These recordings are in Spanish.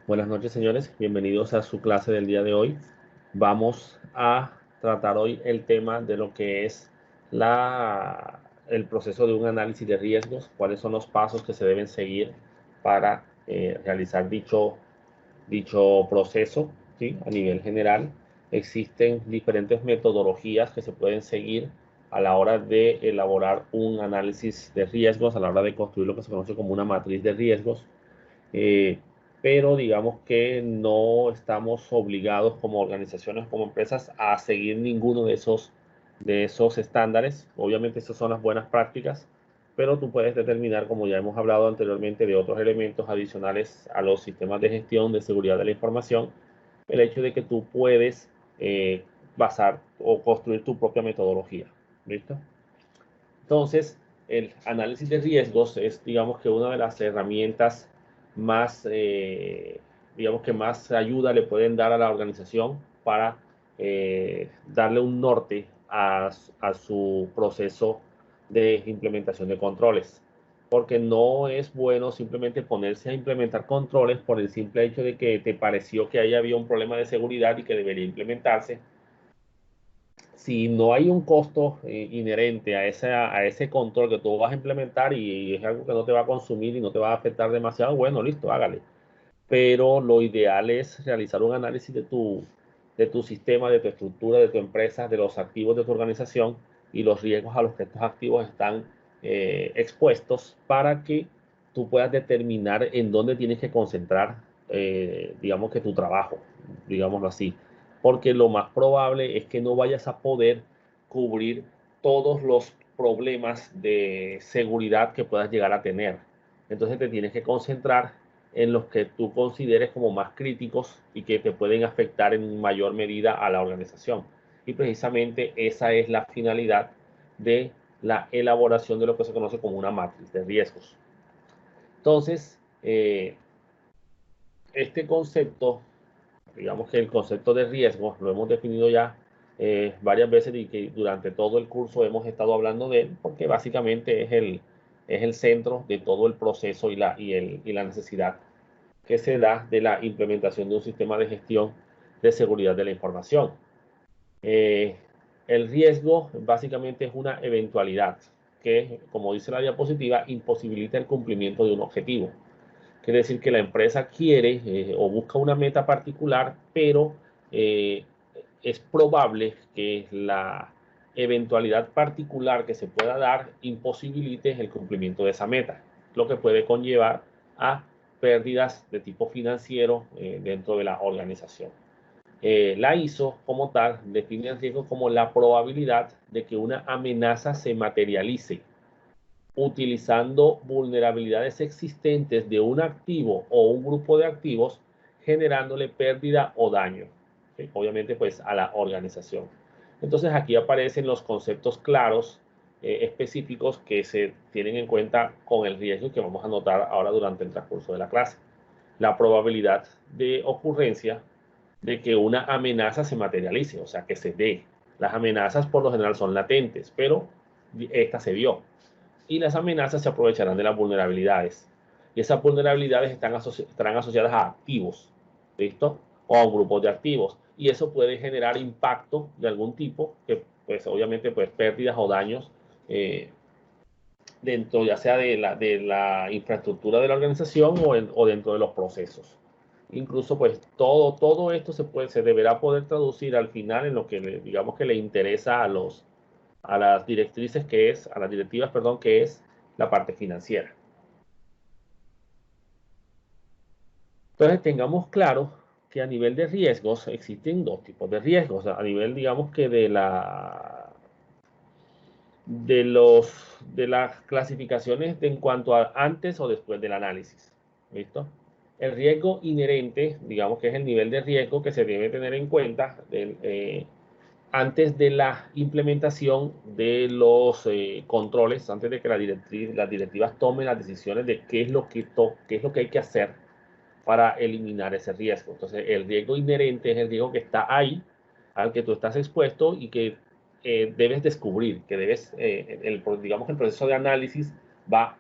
Buenas noches, señores. Bienvenidos a su clase del día de hoy. Vamos a tratar hoy el tema de lo que es el proceso de un análisis de riesgos, cuáles son los pasos que se deben seguir para realizar dicho proceso, ¿sí? A nivel general, existen diferentes metodologías que se pueden seguir a la hora de elaborar un análisis de riesgos, a la hora de construir lo que se conoce como una matriz de riesgos. eh, pero digamos que no estamos obligados como organizaciones, como empresas, a seguir ninguno de esos estándares. Obviamente, esas son las buenas prácticas, pero tú puedes determinar, como ya hemos hablado anteriormente, de otros elementos adicionales a los sistemas de gestión de seguridad de la información, el hecho de que tú puedes basar o construir tu propia metodología. ¿Listo? Entonces, el análisis de riesgos es, digamos que una de las herramientas más, digamos que más ayuda le pueden dar a la organización para darle un norte a su proceso de implementación de controles. Porque no es bueno simplemente ponerse a implementar controles por el simple hecho de que te pareció que ahí había un problema de seguridad y que debería implementarse. Si no hay un costo inherente a ese control que tú vas a implementar y es algo que no te va a consumir y no te va a afectar demasiado, bueno, listo, hágale. Pero lo ideal es realizar un análisis de tu sistema, de tu estructura, de tu empresa, de los activos de tu organización y los riesgos a los que estos activos están expuestos para que tú puedas determinar en dónde tienes que concentrar, digamos que tu trabajo, digámoslo así. Porque lo más probable es que no vayas a poder cubrir todos los problemas de seguridad que puedas llegar a tener. Entonces te tienes que concentrar en los que tú consideres como más críticos y que te pueden afectar en mayor medida a la organización. Y precisamente esa es la finalidad de la elaboración de lo que se conoce como una matriz de riesgos. Entonces, este concepto, digamos que el concepto de riesgos lo hemos definido ya varias veces y que durante todo el curso hemos estado hablando de él porque básicamente es el centro de todo el proceso y la necesidad que se da de la implementación de un sistema de gestión de seguridad de la información. Eh, el riesgo básicamente es una eventualidad que, como dice la diapositiva, imposibilita el cumplimiento de un objetivo. Quiere decir que la empresa quiere o busca una meta particular, pero eh, es probable que la eventualidad particular que se pueda dar imposibilite el cumplimiento de esa meta, lo que puede conllevar a pérdidas de tipo financiero dentro de la organización. La ISO como tal define el riesgo como la probabilidad de que una amenaza se materialice utilizando vulnerabilidades existentes de un activo o un grupo de activos, generándole pérdida o daño, ¿sí? Obviamente pues a la organización. Entonces aquí aparecen los conceptos claros, específicos que se tienen en cuenta con el riesgo que vamos a notar ahora durante el transcurso de la clase. La probabilidad de ocurrencia de que una amenaza se materialice, o sea, que se dé. Las amenazas por lo general son latentes, pero esta se dio y las amenazas se aprovecharán de las vulnerabilidades. Y esas vulnerabilidades estarán asociadas a activos, ¿listo? O a un grupo de activos. Y eso puede generar impacto de algún tipo, que pues obviamente pues pérdidas o daños eh, dentro ya sea de la infraestructura de la organización o dentro de los procesos. Incluso pues todo esto se deberá poder traducir al final en lo que digamos que le interesa a las directrices a las directivas, perdón, que es la parte financiera. Entonces tengamos claro que a nivel de riesgos existen dos tipos de riesgos. A nivel, digamos que de las clasificaciones en cuanto a antes o después del análisis. ¿Listo? El riesgo inherente, digamos que es el nivel de riesgo que se debe tener en cuenta antes de la implementación de los controles, antes de que las directivas tomen las decisiones de qué es lo que hay que hacer para eliminar ese riesgo. Entonces, el riesgo inherente es el riesgo que está ahí, al que tú estás expuesto y que debes descubrir, que digamos que el proceso de análisis va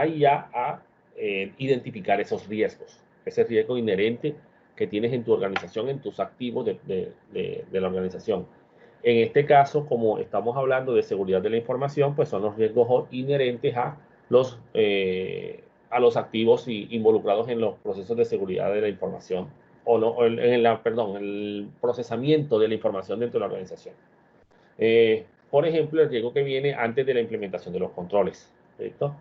ya a identificar esos riesgos, ese riesgo inherente que tienes en tu organización, en tus activos de la organización. En este caso, como estamos hablando de seguridad de la información, pues son los riesgos inherentes a los activos involucrados en los procesos de seguridad de la información perdón, el procesamiento de la información dentro de la organización. Por ejemplo, el riesgo que viene antes de la implementación de los controles, ¿cierto?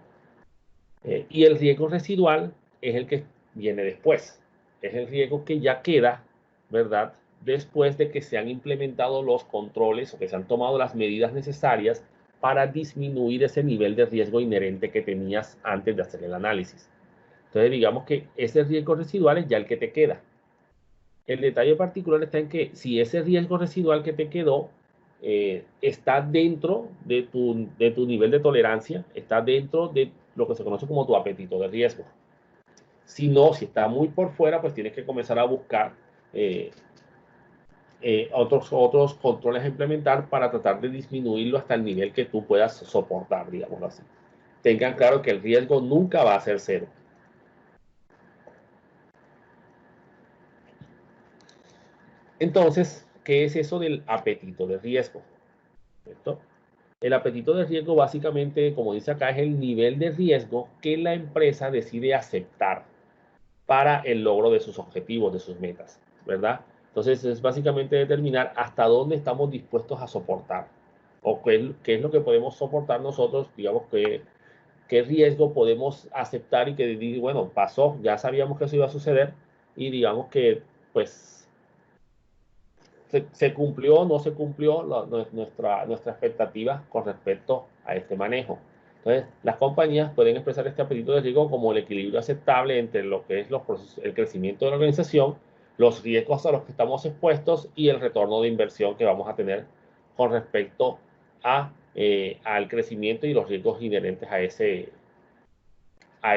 Y el riesgo residual es el que viene después. Es el riesgo que ya queda, ¿verdad? Después de que se han implementado los controles o que se han tomado las medidas necesarias para disminuir ese nivel de riesgo inherente que tenías antes de hacer el análisis. Entonces, digamos que ese riesgo residual es ya el que te queda. El detalle particular está en que si ese riesgo residual que te quedó está dentro de tu nivel de tolerancia, está dentro de lo que se conoce como tu apetito de riesgo. Si no, si está muy por fuera, pues tienes que comenzar a buscar otros controles a implementar para tratar de disminuirlo hasta el nivel que tú puedas soportar, digámoslo así. Tengan claro que el riesgo nunca va a ser cero. Entonces, ¿qué es eso del apetito de riesgo? ¿Cierto? El apetito de riesgo básicamente, como dice acá, es el nivel de riesgo que la empresa decide aceptar para el logro de sus objetivos, de sus metas, ¿verdad? Entonces es básicamente determinar hasta dónde estamos dispuestos a soportar o qué es lo que podemos soportar nosotros, digamos, qué riesgo podemos aceptar y que, bueno, pasó, ya sabíamos que eso iba a suceder y digamos que, pues, se cumplió o no se cumplió nuestra expectativa con respecto a este manejo. Entonces, las compañías pueden expresar este apetito de riesgo como el equilibrio aceptable entre lo que es el crecimiento de la organización, los riesgos a los que estamos expuestos y el retorno de inversión que vamos a tener con respecto al crecimiento y los riesgos inherentes a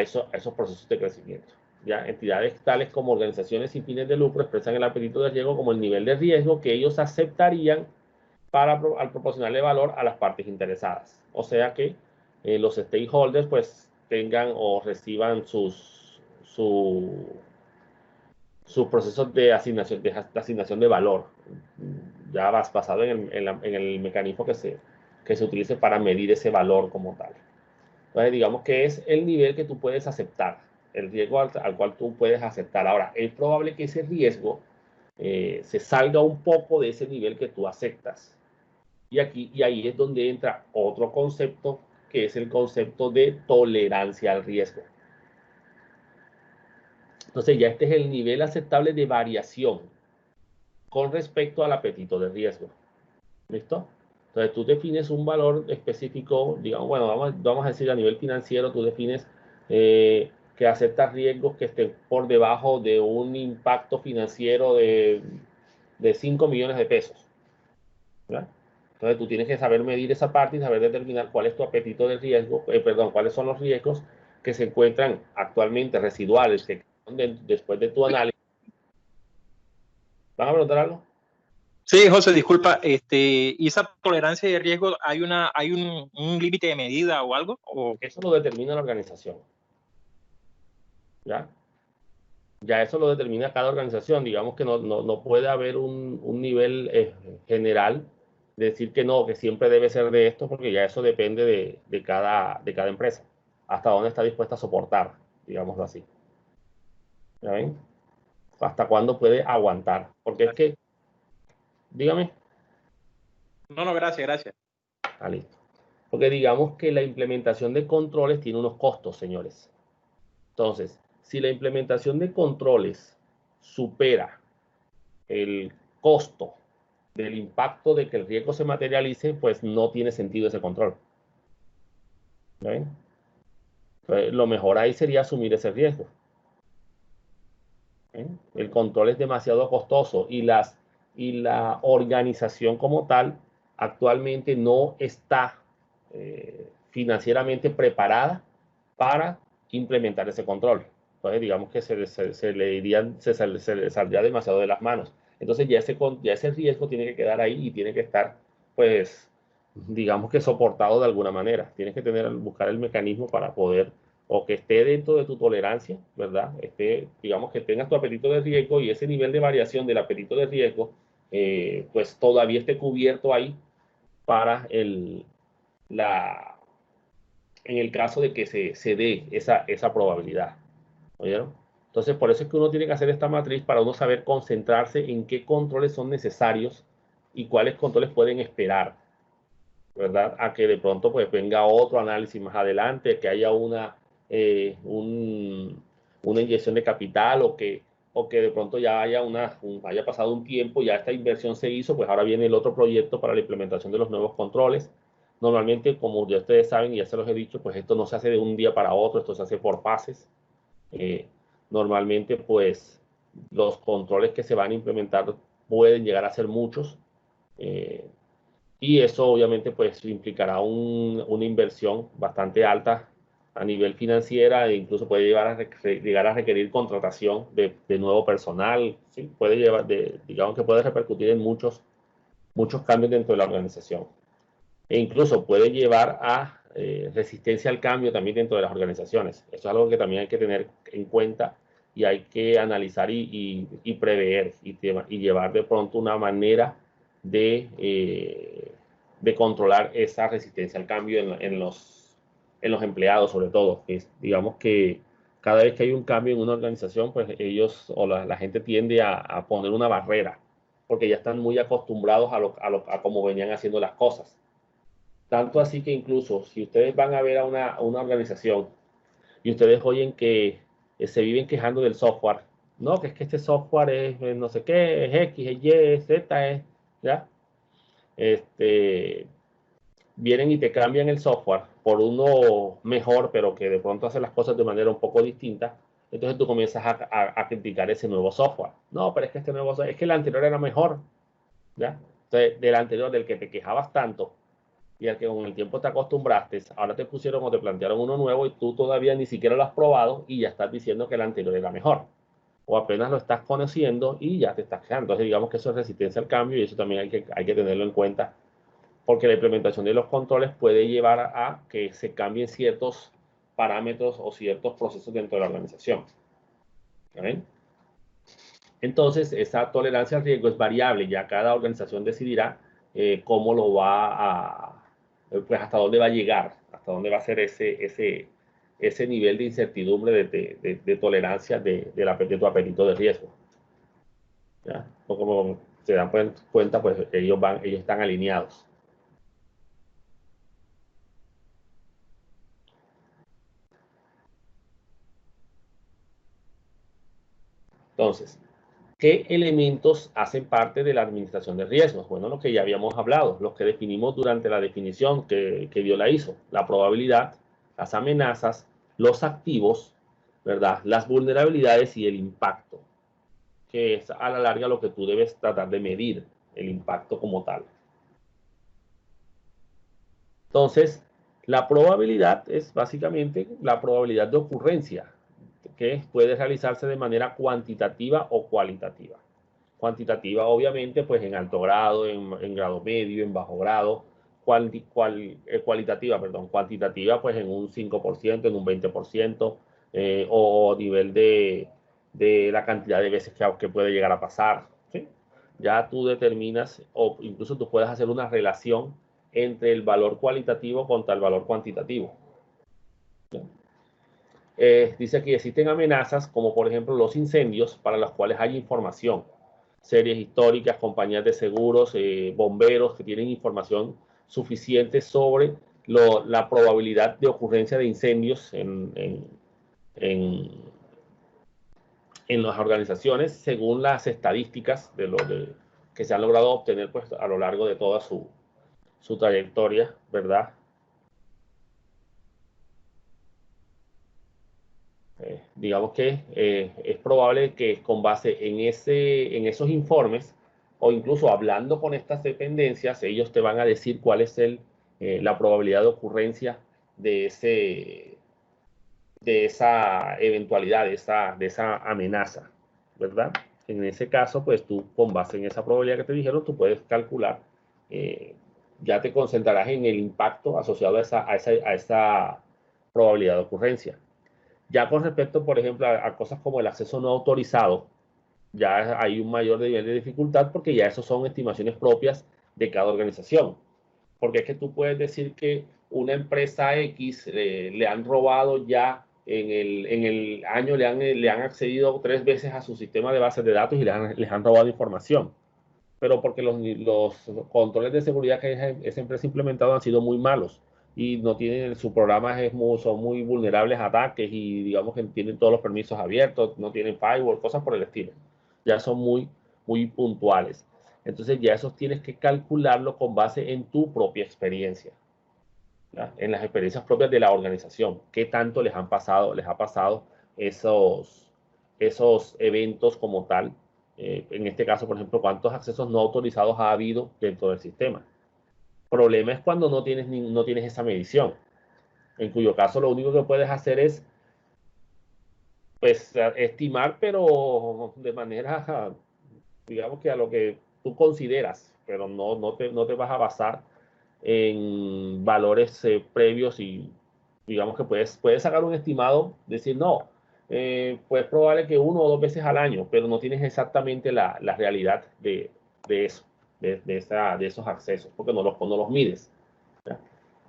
esos procesos de crecimiento. ¿Ya? Entidades tales como organizaciones sin fines de lucro expresan el apetito de riesgo como el nivel de riesgo que ellos aceptarían al proporcionarle valor a las partes interesadas. O sea que los stakeholders pues tengan o reciban sus procesos de asignación de valor, ya basado en el mecanismo que se utilice para medir ese valor como tal. Entonces, digamos que es el nivel que tú puedes aceptar, el riesgo al cual tú puedes aceptar. Ahora, es probable que ese riesgo se salga un poco de ese nivel que tú aceptas. Y ahí es donde entra otro concepto, que es el concepto de tolerancia al riesgo. Entonces, ya este es el nivel aceptable de variación con respecto al apetito de riesgo. ¿Listo? Entonces, tú defines un valor específico, digamos, bueno, vamos a decir a nivel financiero, tú defines que aceptas riesgos que estén por debajo de un impacto financiero de 5 millones de pesos. ¿Verdad? Entonces, tú tienes que saber medir esa parte y saber determinar cuál es tu apetito de riesgo, cuáles son los riesgos que se encuentran actualmente residuales, que después de tu análisis. ¿Van a preguntar algo? Sí, José, disculpa, ¿y esa tolerancia de riesgo hay un límite de medida o algo? Eso lo determina la organización. ¿Ya? Ya eso lo determina cada organización. Digamos que no puede haber un nivel general de decir que no, que siempre debe ser de esto, porque ya eso depende de cada empresa. Hasta dónde está dispuesta a soportar, digámoslo así. ¿Ya ven? Hasta cuándo puede aguantar. Porque es que, dígame. No, gracias. Ah, listo. Porque digamos que la implementación de controles tiene unos costos, señores. Entonces, si la implementación de controles supera el costo del impacto de que el riesgo se materialice, pues no tiene sentido ese control. ¿Ven? Entonces, lo mejor ahí sería asumir ese riesgo. ¿Ven? El control es demasiado costoso y la organización como tal actualmente no está financieramente preparada para implementar ese control. Entonces, digamos que se le saldría demasiado de las manos. Entonces, ya ese riesgo tiene que quedar ahí y tiene que estar, pues, digamos que soportado de alguna manera. Tienes que buscar el mecanismo para poder o que esté dentro de tu tolerancia, ¿verdad? Digamos que tengas tu apetito de riesgo y ese nivel de variación del apetito de riesgo, pues todavía esté cubierto ahí para en el caso de que se dé esa probabilidad. ¿Oyeron? Entonces, por eso es que uno tiene que hacer esta matriz para uno saber concentrarse en qué controles son necesarios y cuáles controles pueden esperar, ¿verdad? A que de pronto pues venga otro análisis más adelante, que haya una inyección de capital o que de pronto ya haya pasado un tiempo, ya esta inversión se hizo, pues ahora viene el otro proyecto para la implementación de los nuevos controles. Normalmente, como ya ustedes saben y ya se los he dicho, pues esto no se hace de un día para otro, esto se hace por fases. Normalmente, pues los controles que se van a implementar pueden llegar a ser muchos. Y eso obviamente pues implicará una inversión bastante alta a nivel financiera e incluso puede llegar a requerir contratación de nuevo personal, ¿sí? Puede digamos que puede repercutir en muchos cambios dentro de la organización. E incluso puede llevar a resistencia al cambio también dentro de las organizaciones. Eso es algo que también hay que tener en cuenta y hay que analizar y prever y llevar de pronto una manera de controlar esa resistencia al cambio en los empleados, sobre todo. Digamos que cada vez que hay un cambio en una organización, pues ellos o la gente tiende a poner una barrera, porque ya están muy acostumbrados a cómo venían haciendo las cosas. Tanto así que incluso si ustedes van a ver a una organización y ustedes oyen que se viven quejando del software, no, que es que este software es no sé qué, es X, es Y, es Z, ¿ya? Vienen y te cambian el software por uno mejor, pero que de pronto hace las cosas de manera un poco distinta. Entonces tú comienzas a criticar ese nuevo software. No, pero es que este nuevo software, es que el anterior era mejor, ¿ya? Entonces, del anterior, del que te quejabas tanto, y al que con el tiempo te acostumbraste, ahora te pusieron o te plantearon uno nuevo y tú todavía ni siquiera lo has probado y ya estás diciendo que el anterior era mejor. O apenas lo estás conociendo y ya te estás quejando. Entonces digamos que eso es resistencia al cambio y eso también hay que tenerlo en cuenta porque la implementación de los controles puede llevar a que se cambien ciertos parámetros o ciertos procesos dentro de la organización. ¿Ven? Entonces, esa tolerancia al riesgo es variable, ya cada organización decidirá cómo lo va pues hasta dónde va a llegar, hasta dónde va a ser ese nivel de incertidumbre de tolerancia de tu apetito de riesgo. ¿Ya? O como se dan cuenta, pues ellos están alineados. Entonces, ¿qué elementos hacen parte de la administración de riesgos? Bueno, los que ya habíamos hablado, los que definimos durante la definición que Viola hizo, la probabilidad, las amenazas, los activos, ¿verdad? Las vulnerabilidades y el impacto, que es a la larga lo que tú debes tratar de medir, el impacto como tal. Entonces, la probabilidad es básicamente la probabilidad de ocurrencia, que puede realizarse de manera cuantitativa o cualitativa. Cuantitativa, obviamente, pues en alto grado, en grado medio, en bajo grado. Cualitativa, perdón. Cuantitativa, pues en un 5%, en un 20%, o nivel de la cantidad de veces que puede llegar a pasar. ¿Sí? Ya tú determinas, o incluso tú puedes hacer una relación entre el valor cualitativo contra el valor cuantitativo. ¿Sí? Dice que existen amenazas como por ejemplo los incendios para los cuales hay información. Series históricas, compañías de seguros, bomberos que tienen información suficiente sobre la probabilidad de ocurrencia de incendios en las organizaciones según las estadísticas que se han logrado obtener pues, a lo largo de toda su trayectoria, ¿verdad? Digamos que es probable que con base en esos informes o incluso hablando con estas dependencias, ellos te van a decir cuál es la probabilidad de ocurrencia de esa eventualidad, de esa amenaza, ¿verdad? En ese caso, pues tú con base en esa probabilidad que te dijeron, tú puedes calcular, ya te concentrarás en el impacto asociado a esa probabilidad de ocurrencia. Ya con respecto, por ejemplo, a cosas como el acceso no autorizado, ya hay un mayor nivel de dificultad porque ya eso son estimaciones propias de cada organización. Porque es que tú puedes decir que una empresa X le han robado ya en el año, le han accedido 3 veces a su sistema de bases de datos y les han robado información. Pero porque los controles de seguridad que esa empresa ha implementado han sido muy malos y no tienen, sus programas son muy vulnerables a ataques y digamos que tienen todos los permisos abiertos, no tienen firewall, cosas por el estilo. Ya son muy puntuales. Entonces ya esos tienes que calcularlo con base en tu propia experiencia, ¿ya? En las experiencias propias de la organización. ¿Qué tanto les ha pasado esos eventos como tal? En este caso, por ejemplo, ¿cuántos accesos no autorizados ha habido dentro del sistema? El problema es cuando no tienes esa medición, en cuyo caso lo único que puedes hacer es pues estimar, pero de manera, digamos que a lo que tú consideras, pero no te vas a basar en valores previos y digamos que puedes sacar un estimado, decir, no, pues probable que 1 o 2 veces al año, pero no tienes exactamente la realidad de eso, de esos accesos, porque no los mides, ¿ya?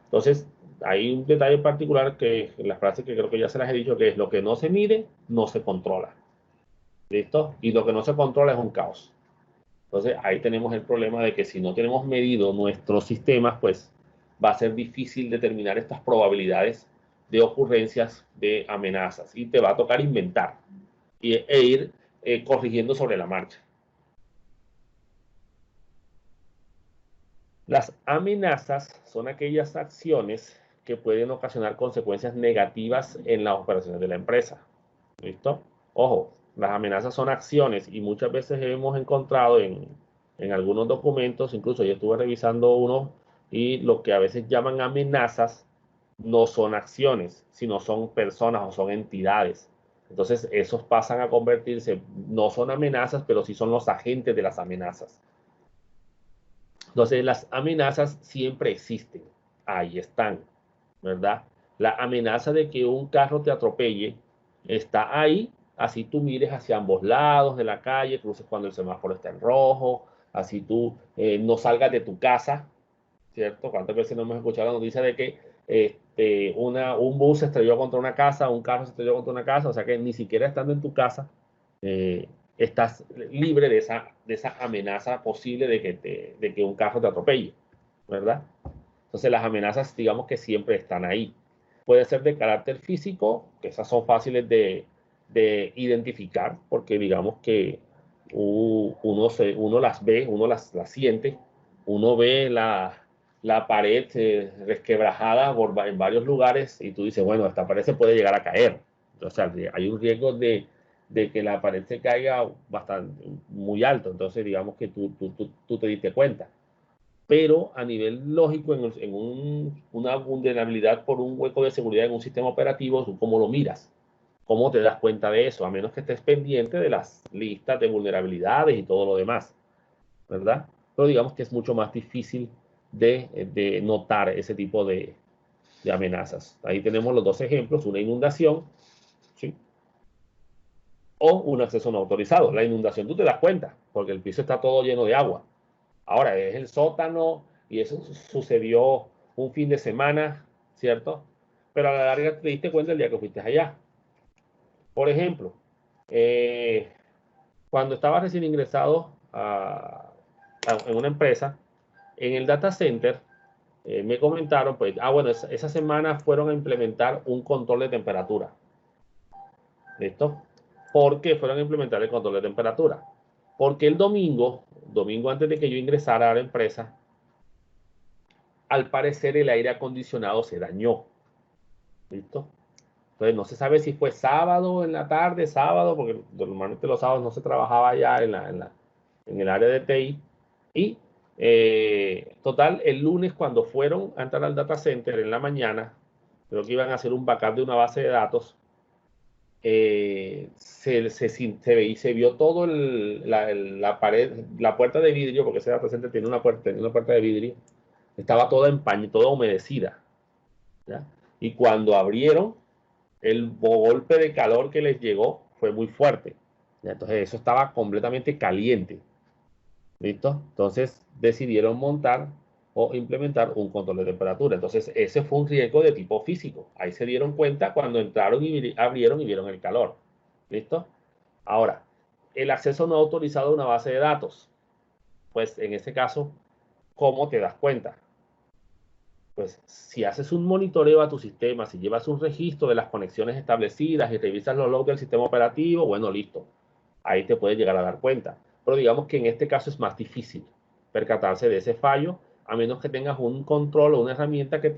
Entonces, hay un detalle particular que en las frases que creo que ya se las he dicho, que es lo que no se mide, no se controla. ¿Listo? Y lo que no se controla es un caos. Entonces, ahí tenemos el problema de que si no tenemos medido nuestros sistemas, pues va a ser difícil determinar estas probabilidades de ocurrencias de amenazas y te va a tocar inventar e ir corrigiendo sobre la marcha. Las amenazas son aquellas acciones que pueden ocasionar consecuencias negativas en las operaciones de la empresa. ¿Listo? Ojo, las amenazas son acciones y muchas veces hemos encontrado en algunos documentos, incluso yo estuve revisando uno y lo que a veces llaman amenazas no son acciones, sino son personas o son entidades. Entonces, esos pasan a convertirse, no son amenazas, pero sí son los agentes de las amenazas. Entonces, las amenazas siempre existen, ahí están, ¿verdad? La amenaza de que un carro te atropelle está ahí, así tú mires hacia ambos lados de la calle, cruces cuando el semáforo está en rojo, así tú no salgas de tu casa, ¿cierto? ¿Cuántas veces no hemos escuchado la noticia de que un bus se estrelló contra una casa, un carro se estrelló contra una casa? O sea que ni siquiera estando en tu casa eh, estás libre de esa amenaza posible de que un carro te atropelle, ¿verdad? Entonces las amenazas, digamos que siempre están ahí. Puede ser de carácter físico, que esas son fáciles de identificar, porque digamos que uno las ve, uno las siente, uno ve la pared resquebrajada en varios lugares y tú dices, bueno, esta pared se puede llegar a caer. O sea, hay un riesgo de que la pared se caiga bastante, muy alto. Entonces, digamos que tú te diste cuenta. Pero a nivel lógico, una vulnerabilidad por un hueco de seguridad en un sistema operativo, ¿tú cómo lo miras? ¿Cómo te das cuenta de eso? A menos que estés pendiente de las listas de vulnerabilidades y todo lo demás, ¿verdad? Pero digamos que es mucho más difícil de notar ese tipo de amenazas. Ahí tenemos los dos ejemplos, una inundación, ¿sí? O un acceso no autorizado. La inundación tú te das cuenta, porque el piso está todo lleno de agua. Ahora es el sótano y eso sucedió un fin de semana, ¿cierto? Pero a la larga te diste cuenta el día que fuiste allá. Por ejemplo, eh, cuando estaba recién ingresado en una empresa, en el data center, me comentaron, pues, bueno, esa semana fueron a implementar un control de temperatura. ¿Listo? ¿Por qué fueron a implementar el control de temperatura? Porque el domingo antes de que yo ingresara a la empresa, al parecer el aire acondicionado se dañó. ¿Listo? Entonces no se sabe si fue sábado en la tarde, sábado, porque normalmente los sábados no se trabajaba ya en el área de TI. Y total, el lunes cuando fueron a entrar al data center en la mañana, creo que iban a hacer un backup de una base de datos, se vio todo la pared, la puerta de vidrio, porque ese data center tenía una puerta de vidrio, estaba toda empañada, toda humedecida, ¿ya? Y cuando abrieron el golpe de calor que les llegó fue muy fuerte. Entonces eso estaba completamente caliente. ¿Listo? Entonces decidieron montar o implementar un control de temperatura. Entonces ese fue un riesgo de tipo físico. Ahí se dieron cuenta cuando entraron y abrieron y vieron el calor. ¿Listo? Ahora, el acceso no autorizado a una base de datos. Pues en ese caso, ¿cómo te das cuenta? Pues si haces un monitoreo a tu sistema, si llevas un registro de las conexiones establecidas y revisas los logs del sistema operativo, bueno, listo. Ahí te puedes llegar a dar cuenta. Pero digamos que en este caso es más difícil percatarse de ese fallo, a menos que tengas un control o una herramienta que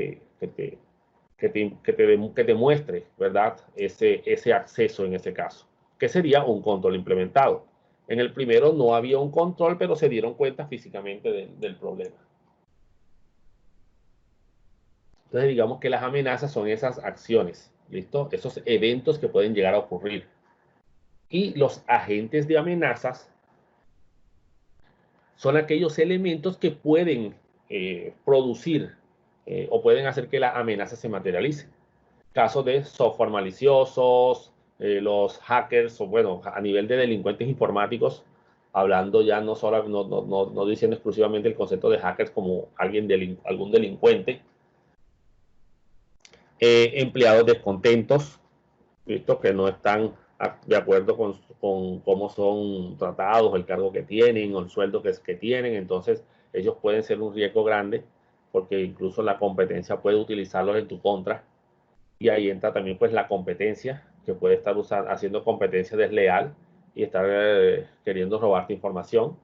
te muestre, ¿verdad? Ese acceso en ese caso, que sería un control implementado. En el primero no había un control, pero se dieron cuenta físicamente del problema. Entonces, digamos que las amenazas son esas acciones, ¿listo? Esos eventos que pueden llegar a ocurrir. Y los agentes de amenazas son aquellos elementos que pueden producir o pueden hacer que la amenaza se materialice. Casos de software maliciosos, los hackers, o bueno, a nivel de delincuentes informáticos, hablando ya no solo, no diciendo exclusivamente el concepto de hackers como algún delincuente, empleados descontentos, ¿listo? Que no están de acuerdo con cómo son tratados, el cargo que tienen o el sueldo que tienen. Entonces, ellos pueden ser un riesgo grande porque incluso la competencia puede utilizarlos en tu contra. Y ahí entra también pues la competencia, que puede estar haciendo competencia desleal y estar queriendo robarte información.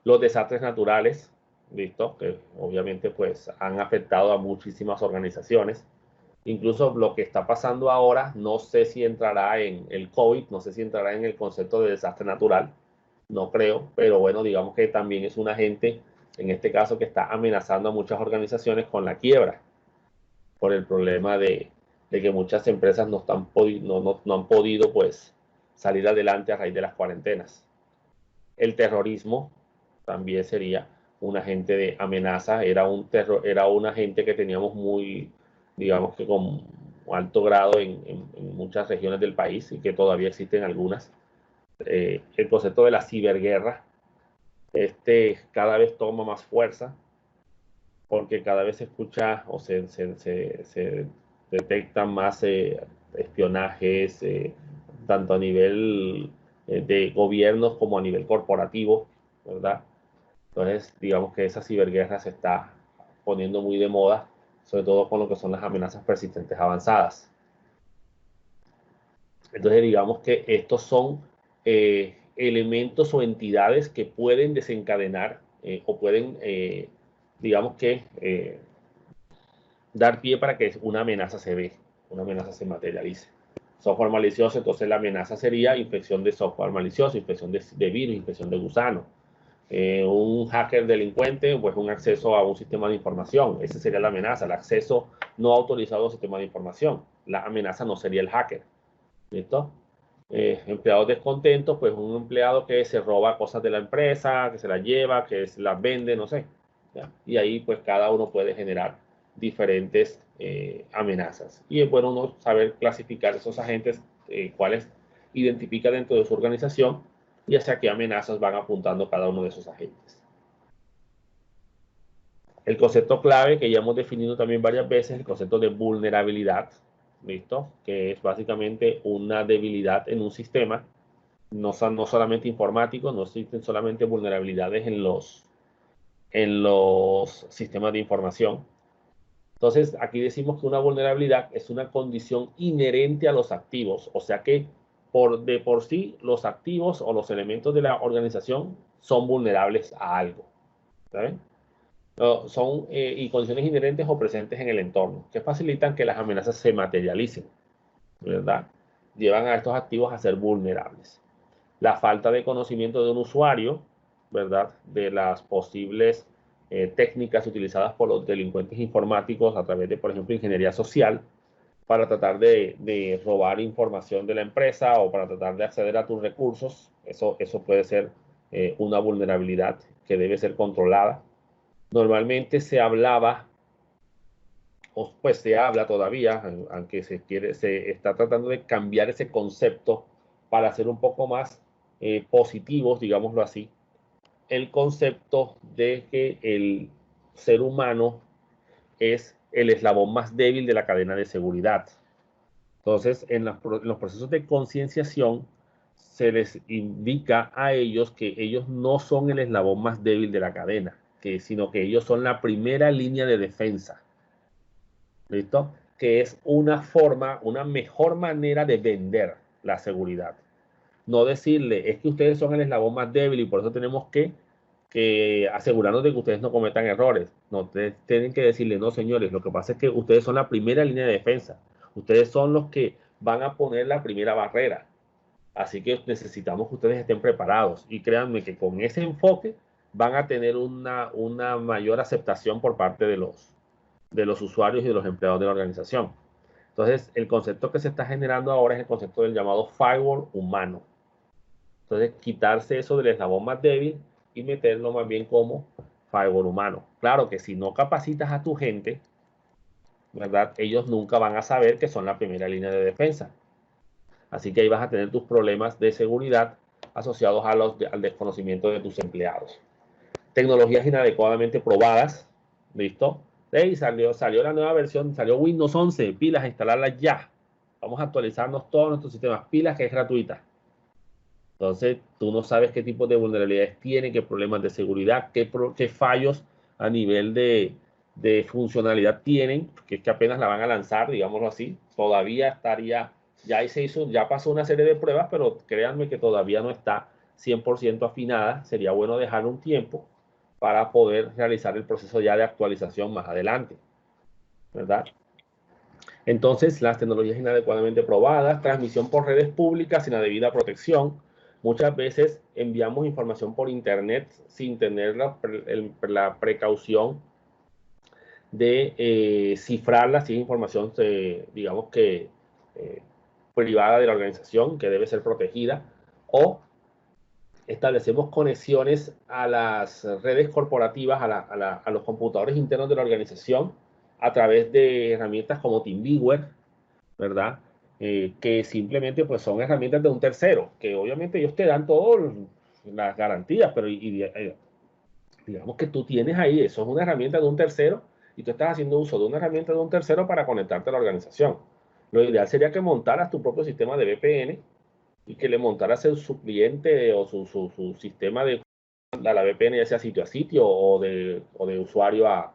Los desastres naturales, ¿listo? Que obviamente pues han afectado a muchísimas organizaciones. Incluso lo que está pasando ahora, no sé si entrará en el COVID, no sé si entrará en el concepto de desastre natural, no creo, pero bueno, digamos que también es un agente, en este caso, que está amenazando a muchas organizaciones con la quiebra, por el problema de que muchas empresas no han podido pues salir adelante a raíz de las cuarentenas. El terrorismo también sería un agente de amenaza, era un agente que teníamos muy, digamos que con alto grado en muchas regiones del país y que todavía existen algunas. El concepto de la ciberguerra, cada vez toma más fuerza porque cada vez se escucha o se detectan más espionajes, tanto a nivel de gobiernos como a nivel corporativo, ¿verdad? Entonces, digamos que esa ciberguerra se está poniendo muy de moda, sobre todo con lo que son las amenazas persistentes avanzadas. Entonces, digamos que estos son elementos o entidades que pueden desencadenar o pueden, digamos que, dar pie para que una amenaza se dé, una amenaza se materialice. Software malicioso, entonces la amenaza sería infección de software malicioso, infección de virus, infección de gusano. Un hacker delincuente, pues un acceso a un sistema de información. Esa sería la amenaza, el acceso no autorizado a un sistema de información. La amenaza no sería el hacker. ¿Listo? Empleados descontentos, pues un empleado que se roba cosas de la empresa, que se las lleva, que se las vende, no sé. ¿Ya? Y ahí pues cada uno puede generar diferentes amenazas. Y es bueno uno saber clasificar esos agentes, cuáles identifica dentro de su organización y hacia qué amenazas van apuntando cada uno de esos agentes. El concepto clave que ya hemos definido también varias veces, el concepto de vulnerabilidad, ¿listo? Que es básicamente una debilidad en un sistema, no solamente informático, no existen solamente vulnerabilidades en los sistemas de información. Entonces, aquí decimos que una vulnerabilidad es una condición inherente a los activos, o sea que de por sí los activos o los elementos de la organización son vulnerables a algo. ¿Saben? Son y condiciones inherentes o presentes en el entorno que facilitan que las amenazas se materialicen, ¿verdad? Llevan a estos activos a ser vulnerables. La falta de conocimiento de un usuario, ¿verdad? De las posibles técnicas utilizadas por los delincuentes informáticos a través de, por ejemplo, ingeniería social, para tratar de robar información de la empresa o para tratar de acceder a tus recursos. Eso puede ser una vulnerabilidad que debe ser controlada. Normalmente se hablaba pues se habla todavía, aunque se está tratando de cambiar ese concepto para hacer un poco más positivos, digámoslo así, el concepto de que el ser humano es el eslabón más débil de la cadena de seguridad. Entonces, en los procesos de concienciación, se les indica a ellos que ellos no son el eslabón más débil de la cadena, sino que ellos son la primera línea de defensa. ¿Listo? Que es una mejor manera de vender la seguridad. No decirle, es que ustedes son el eslabón más débil y por eso tenemos que asegurarnos de que ustedes no cometan errores. No, ustedes tienen que decirle, no, señores, lo que pasa es que ustedes son la primera línea de defensa. Ustedes son los que van a poner la primera barrera. Así que necesitamos que ustedes estén preparados. Y créanme que con ese enfoque van a tener una mayor aceptación por parte de los usuarios y de los empleados de la organización. Entonces, el concepto que se está generando ahora es el concepto del llamado firewall humano. Entonces, quitarse eso del eslabón más débil y meterlo más bien como firewall humano. Claro que si no capacitas a tu gente, ¿verdad? Ellos nunca van a saber que son la primera línea de defensa. Así que ahí vas a tener tus problemas de seguridad asociados al desconocimiento de tus empleados. Tecnologías inadecuadamente probadas, ¿listo? Hey, salió la nueva versión, salió Windows 11, pilas, instalarlas ya. Vamos a actualizarnos todos nuestros sistemas, pilas que es gratuita. Entonces, tú no sabes qué tipo de vulnerabilidades tiene, qué problemas de seguridad, qué fallos a nivel de funcionalidad tienen, que es que apenas la van a lanzar, digámoslo así. Todavía estaría, ya pasó una serie de pruebas, pero créanme que todavía no está 100% afinada. Sería bueno dejar un tiempo para poder realizar el proceso ya de actualización más adelante, ¿verdad? Entonces, las tecnologías inadecuadamente probadas, transmisión por redes públicas sin la debida protección. Muchas veces enviamos información por internet sin tener la precaución de cifrarla, si es información, digamos que privada de la organización, que debe ser protegida, o establecemos conexiones a las redes corporativas, a los computadores internos de la organización, a través de herramientas como TeamViewer, ¿verdad? Que simplemente pues son herramientas de un tercero, que obviamente ellos te dan todas las garantías, pero digamos que tú tienes ahí, eso es una herramienta de un tercero y tú estás haciendo uso de una herramienta de un tercero para conectarte a la organización. Lo ideal sería que montaras tu propio sistema de VPN y que le montaras su cliente o su sistema de la VPN, ya sea sitio a sitio o de usuario a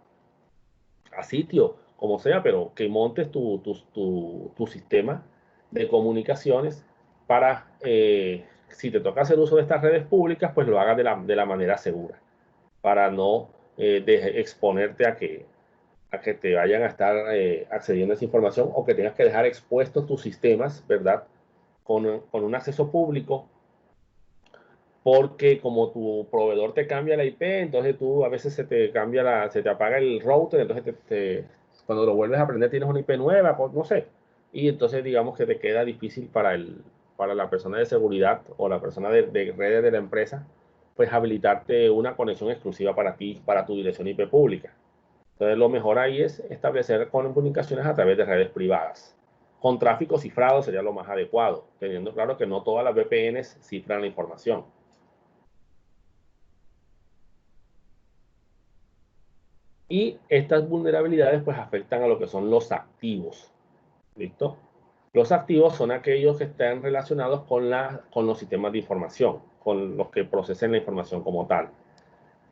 sitio, como sea, pero que montes tu sistema de comunicaciones para, si te toca hacer uso de estas redes públicas, pues lo hagas de la manera segura, para no exponerte a que te vayan a estar accediendo a esa información o que tengas que dejar expuestos tus sistemas, ¿verdad? Con un acceso público, porque como tu proveedor te cambia la IP, entonces tú a veces se te apaga el router, entonces cuando lo vuelves a aprender tienes una IP nueva, no sé, y entonces digamos que te queda difícil para la persona de seguridad o la persona de redes de la empresa, pues habilitarte una conexión exclusiva para ti, para tu dirección IP pública. Entonces lo mejor ahí es establecer comunicaciones a través de redes privadas. Con tráfico cifrado sería lo más adecuado, teniendo claro que no todas las VPNs cifran la información. Y estas vulnerabilidades pues afectan a lo que son los activos. ¿Listo? Los activos son aquellos que están relacionados con los sistemas de información, con los que procesen la información como tal.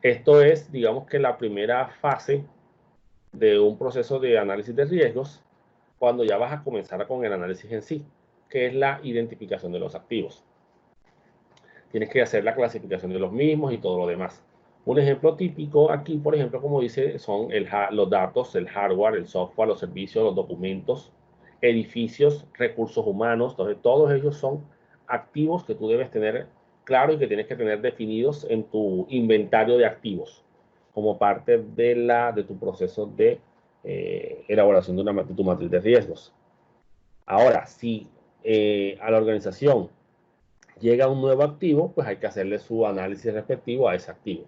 Esto es, digamos que la primera fase de un proceso de análisis de riesgos, cuando ya vas a comenzar con el análisis en sí, que es la identificación de los activos. Tienes que hacer la clasificación de los mismos y todo lo demás. Un ejemplo típico aquí, por ejemplo, como dice, son los datos, el hardware, el software, los servicios, los documentos, edificios, recursos humanos. Entonces, todos ellos son activos que tú debes tener claro y que tienes que tener definidos en tu inventario de activos, como parte de tu proceso de elaboración de tu matriz de riesgos. Ahora, si a la organización llega un nuevo activo, pues hay que hacerle su análisis respectivo a ese activo.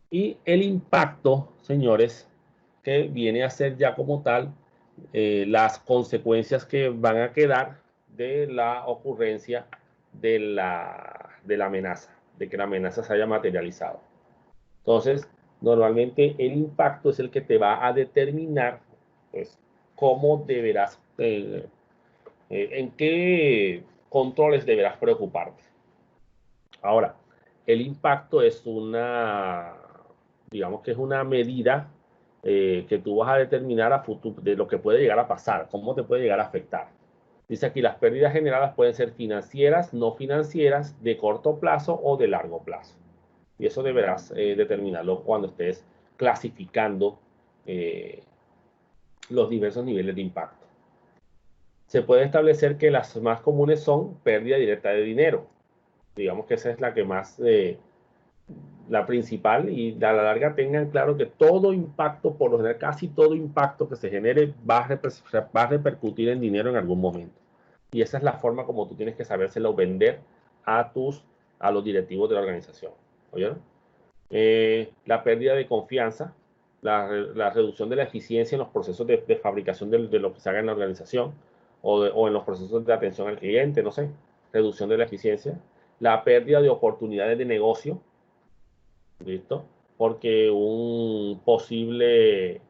Y el impacto, señores, que viene a ser ya como tal las consecuencias que van a quedar de la ocurrencia de la amenaza, de que la amenaza se haya materializado. Entonces, normalmente el impacto es el que te va a determinar, pues, cómo deberás, en qué controles deberás preocuparte. Ahora, el impacto es digamos que es una medida que tú vas a determinar a futuro de lo que puede llegar a pasar, cómo te puede llegar a afectar. Dice aquí, las pérdidas generadas pueden ser financieras, no financieras, de corto plazo o de largo plazo. Y eso deberás determinarlo cuando estés clasificando los diversos niveles de impacto. Se puede establecer que las más comunes son pérdida directa de dinero. Digamos que esa es la que más, la principal, y a la larga tengan claro que todo impacto, por lo general casi todo impacto que se genere va a repercutir en dinero en algún momento. Y esa es la forma como tú tienes que sabérselo vender a los directivos de la organización. ¿Oyeron? La pérdida de confianza, la reducción de la eficiencia en los procesos de fabricación de lo que se haga en la organización o en los procesos de atención al cliente, no sé, reducción de la eficiencia, la pérdida de oportunidades de negocio, ¿listo? Porque un posible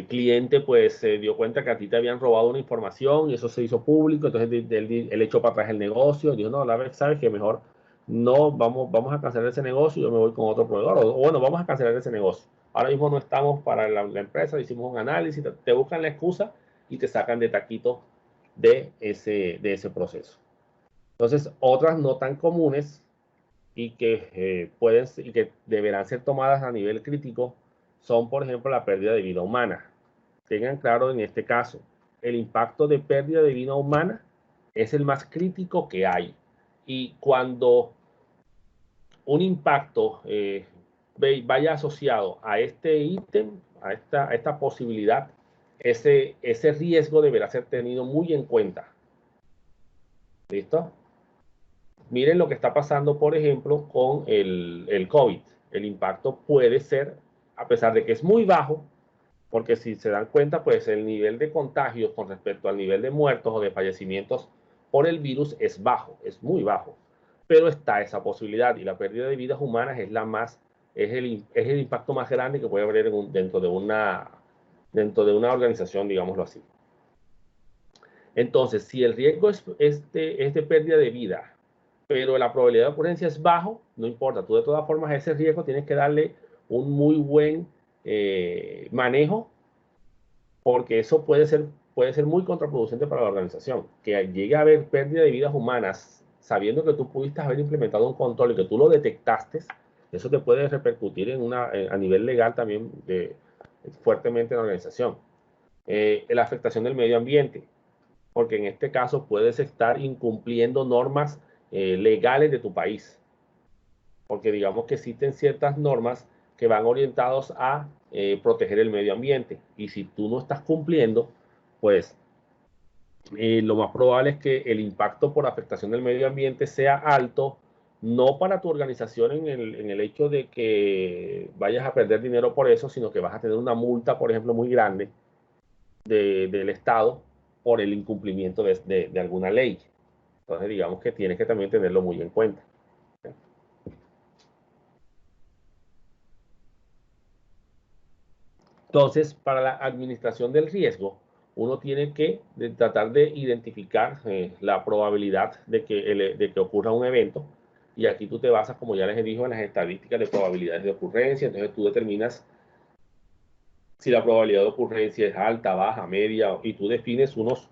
cliente pues se dio cuenta que a ti te habían robado una información y eso se hizo público, entonces él echó para atrás el negocio, dijo, no, la verdad, sabes que mejor no, vamos a cancelar ese negocio y yo me voy con otro proveedor, o bueno, vamos a cancelar ese negocio. Ahora mismo no estamos para la empresa, hicimos un análisis, te buscan la excusa y te sacan de taquito de ese proceso. Entonces, otras no tan comunes y que y que deberán ser tomadas a nivel crítico son, por ejemplo, la pérdida de vida humana. Tengan claro en este caso, el impacto de pérdida de vida humana es el más crítico que hay. Y cuando un impacto vaya asociado a este ítem, a esta posibilidad, ese riesgo deberá ser tenido muy en cuenta. ¿Listo? Miren lo que está pasando, por ejemplo, con el COVID. El impacto puede ser, a pesar de que es muy bajo, porque si se dan cuenta, pues el nivel de contagios con respecto al nivel de muertos o de fallecimientos por el virus es bajo, es muy bajo. Pero está esa posibilidad y la pérdida de vidas humanas es es el impacto más grande que puede haber dentro de una organización, digámoslo así. Entonces, si el riesgo es de pérdida de vida, pero la probabilidad de ocurrencia es bajo, no importa, tú de todas formas a ese riesgo tienes que darle un muy buen manejo, porque eso puede ser muy contraproducente para la organización. Que llegue a haber pérdida de vidas humanas, sabiendo que tú pudiste haber implementado un control y que tú lo detectaste, eso te puede repercutir a nivel legal también fuertemente en la organización. La afectación del medio ambiente, porque en este caso puedes estar incumpliendo normas legales de tu país, porque digamos que existen ciertas normas que van orientados a proteger el medio ambiente, y si tú no estás cumpliendo, pues lo más probable es que el impacto por afectación del medio ambiente sea alto, no para tu organización en el hecho de que vayas a perder dinero por eso, sino que vas a tener una multa, por ejemplo, muy grande del Estado por el incumplimiento de alguna ley. Entonces, digamos que tienes que también tenerlo muy en cuenta. Entonces, para la administración del riesgo, uno tiene que tratar de identificar la probabilidad de que ocurra un evento. Y aquí tú te basas, como ya les dije, en las estadísticas de probabilidades de ocurrencia. Entonces, tú determinas si la probabilidad de ocurrencia es alta, baja, media, y tú defines unos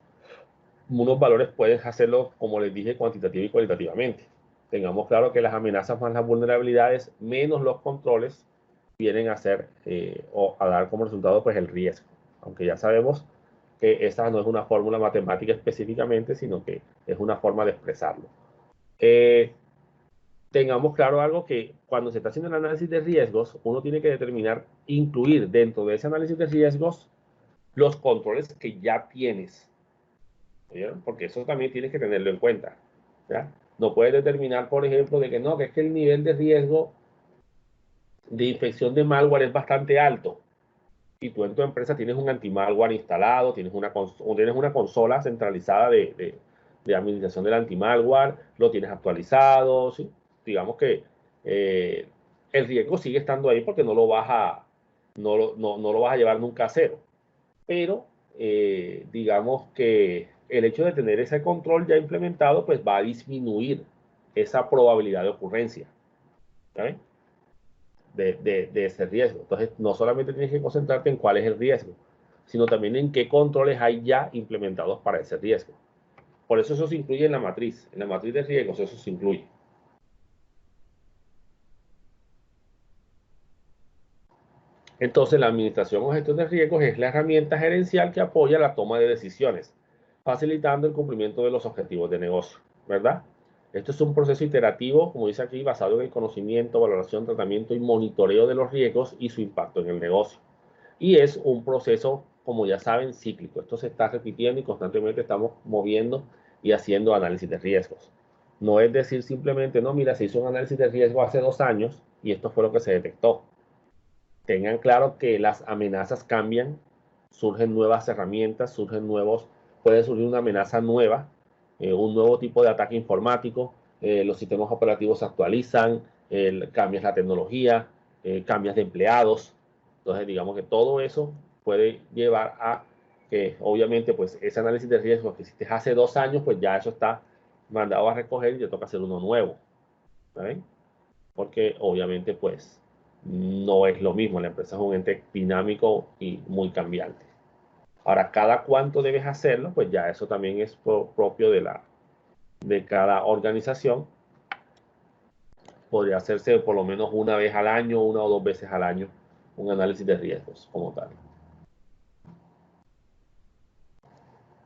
valores. Puedes hacerlo, como les dije, cuantitativa y cualitativamente. Tengamos claro que las amenazas más las vulnerabilidades, menos los controles, vienen a ser o a dar como resultado pues el riesgo. Aunque ya sabemos que esa no es una fórmula matemática específicamente, sino que es una forma de expresarlo. Tengamos claro algo, que cuando se está haciendo el análisis de riesgos, uno tiene que determinar, incluir dentro de ese análisis de riesgos los controles que ya tienes. ¿Vieron? Porque eso también tienes que tenerlo en cuenta. ¿Ya? No puedes determinar, por ejemplo, de que es que el nivel de riesgo de infección de malware es bastante alto. y tú en tu empresa tienes un anti-malware instalado, tienes una consola centralizada de administración del anti-malware, lo tienes actualizado, ¿sí? Digamos que el riesgo sigue estando ahí porque no lo vas a llevar nunca a cero. Pero digamos que el hecho de tener ese control ya implementado, pues va a disminuir esa probabilidad de ocurrencia, ¿sabes? De ese riesgo. Entonces, no solamente tienes que concentrarte en cuál es el riesgo, sino también en qué controles hay ya implementados para ese riesgo. Por eso se incluye en la matriz de riesgos, eso se incluye. Entonces, la administración o gestión de riesgos es la herramienta gerencial que apoya la toma de decisiones, facilitando el cumplimiento de los objetivos de negocio, ¿verdad? Esto es un proceso iterativo, como dice aquí, basado en el conocimiento, valoración, tratamiento y monitoreo de los riesgos y su impacto en el negocio. Y es un proceso, como ya saben, cíclico. Esto se está repitiendo y constantemente estamos moviendo y haciendo análisis de riesgos. No es decir simplemente, no, mira, se hizo un análisis de riesgo hace 2 años y esto fue lo que se detectó. Tengan claro que las amenazas cambian, surgen nuevas herramientas, puede surgir una amenaza nueva, un nuevo tipo de ataque informático, los sistemas operativos se actualizan, cambias la tecnología, cambias de empleados. Entonces, digamos que todo eso puede llevar a que, obviamente, pues ese análisis de riesgos que hiciste hace 2 años, pues ya eso está mandado a recoger y te toca hacer uno nuevo. ¿Saben? Porque obviamente pues no es lo mismo, la empresa es un ente dinámico y muy cambiante. Ahora, cada cuánto debes hacerlo, pues ya eso también es propio de cada organización. Podría hacerse por lo menos una vez al año, 1 o 2 veces al año, un análisis de riesgos como tal.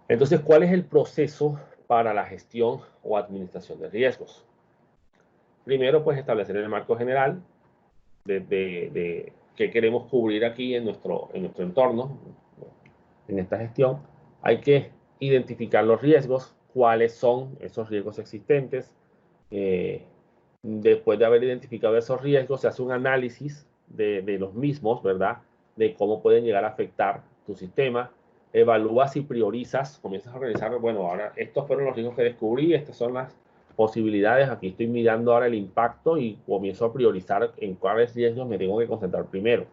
Entonces, ¿cuál es el proceso para la gestión o administración de riesgos? Primero, pues establecer el marco general de qué queremos cubrir aquí en nuestro entorno, en esta gestión. Hay que identificar los riesgos, cuáles son esos riesgos existentes. Después de haber identificado esos riesgos, se hace un análisis de los mismos, ¿verdad? De cómo pueden llegar a afectar tu sistema. Evalúas y priorizas, comienzas a organizar, bueno, ahora estos fueron los riesgos que descubrí, estas son las posibilidades, aquí estoy mirando ahora el impacto y comienzo a priorizar en cuáles riesgos me tengo que concentrar primero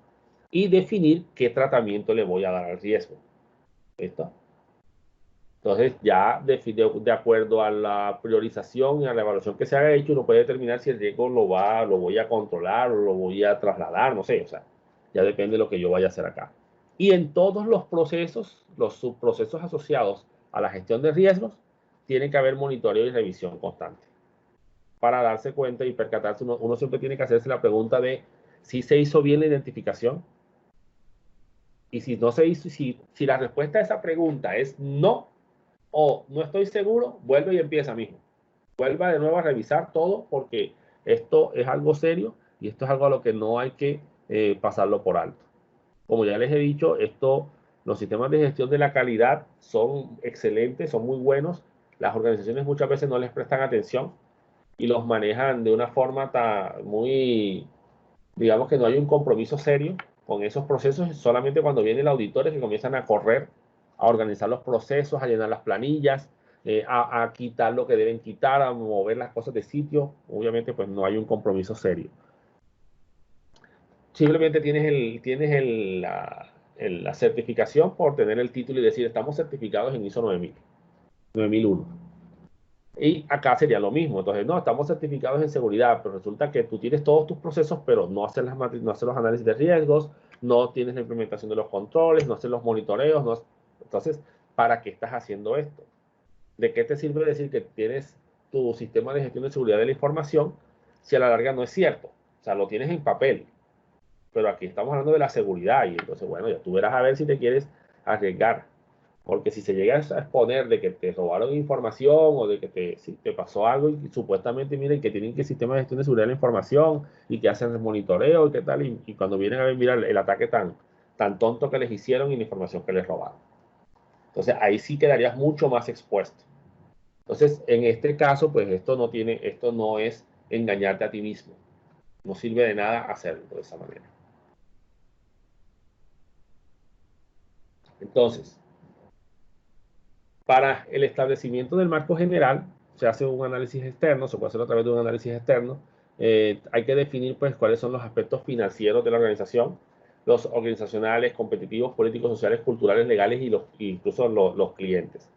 y definir qué tratamiento le voy a dar al riesgo. ¿Listo? Entonces, ya de acuerdo a la priorización y a la evaluación que se haya hecho, uno puede determinar si el riesgo lo voy a controlar o lo voy a trasladar, no sé, o sea, ya depende de lo que yo vaya a hacer acá. Y en todos los procesos, los subprocesos asociados a la gestión de riesgos, tiene que haber monitoreo y revisión constante. Para darse cuenta y percatarse, uno siempre tiene que hacerse la pregunta de si se hizo bien la identificación. Y si no se hizo, si la respuesta a esa pregunta es no, o no estoy seguro, vuelve y empieza mismo. Vuelva de nuevo a revisar todo porque esto es algo serio y esto es algo a lo que no hay que pasarlo por alto. Como ya les he dicho, los sistemas de gestión de la calidad son excelentes, son muy buenos. Las organizaciones muchas veces no les prestan atención y los manejan de una forma muy, digamos que no hay un compromiso serio con esos procesos, solamente cuando viene el auditor que comienzan a correr, a organizar los procesos, a llenar las planillas, a quitar lo que deben quitar, a mover las cosas de sitio. Obviamente, pues no hay un compromiso serio. Simplemente la certificación por tener el título y decir, estamos certificados en ISO 9001. Y acá sería lo mismo. Entonces, no, estamos certificados en seguridad, pero resulta que tú tienes todos tus procesos, pero no haces los análisis de riesgos, no tienes la implementación de los controles, no haces los monitoreos. No. Entonces, ¿para qué estás haciendo esto? ¿De qué te sirve decir que tienes tu sistema de gestión de seguridad de la información si a la larga no es cierto? O sea, lo tienes en papel, pero aquí estamos hablando de la seguridad y entonces, bueno, ya tú verás a ver si te quieres arriesgar. Porque si se llega a exponer de que te robaron información o de que te pasó algo y supuestamente miren que tienen que sistema de gestión de seguridad de la información y que hacen el monitoreo y qué tal, y cuando vienen a ver, mira el ataque tan tonto que les hicieron y la información que les robaron. Entonces ahí sí quedarías mucho más expuesto. Entonces, en este caso, pues esto no es engañarte a ti mismo. No sirve de nada hacerlo de esa manera. Entonces, para el establecimiento del marco general, se hace un análisis externo, se puede hacer a través de un análisis externo. Hay que definir pues cuáles son los aspectos financieros de la organización, los organizacionales, competitivos, políticos, sociales, culturales, legales y incluso los clientes.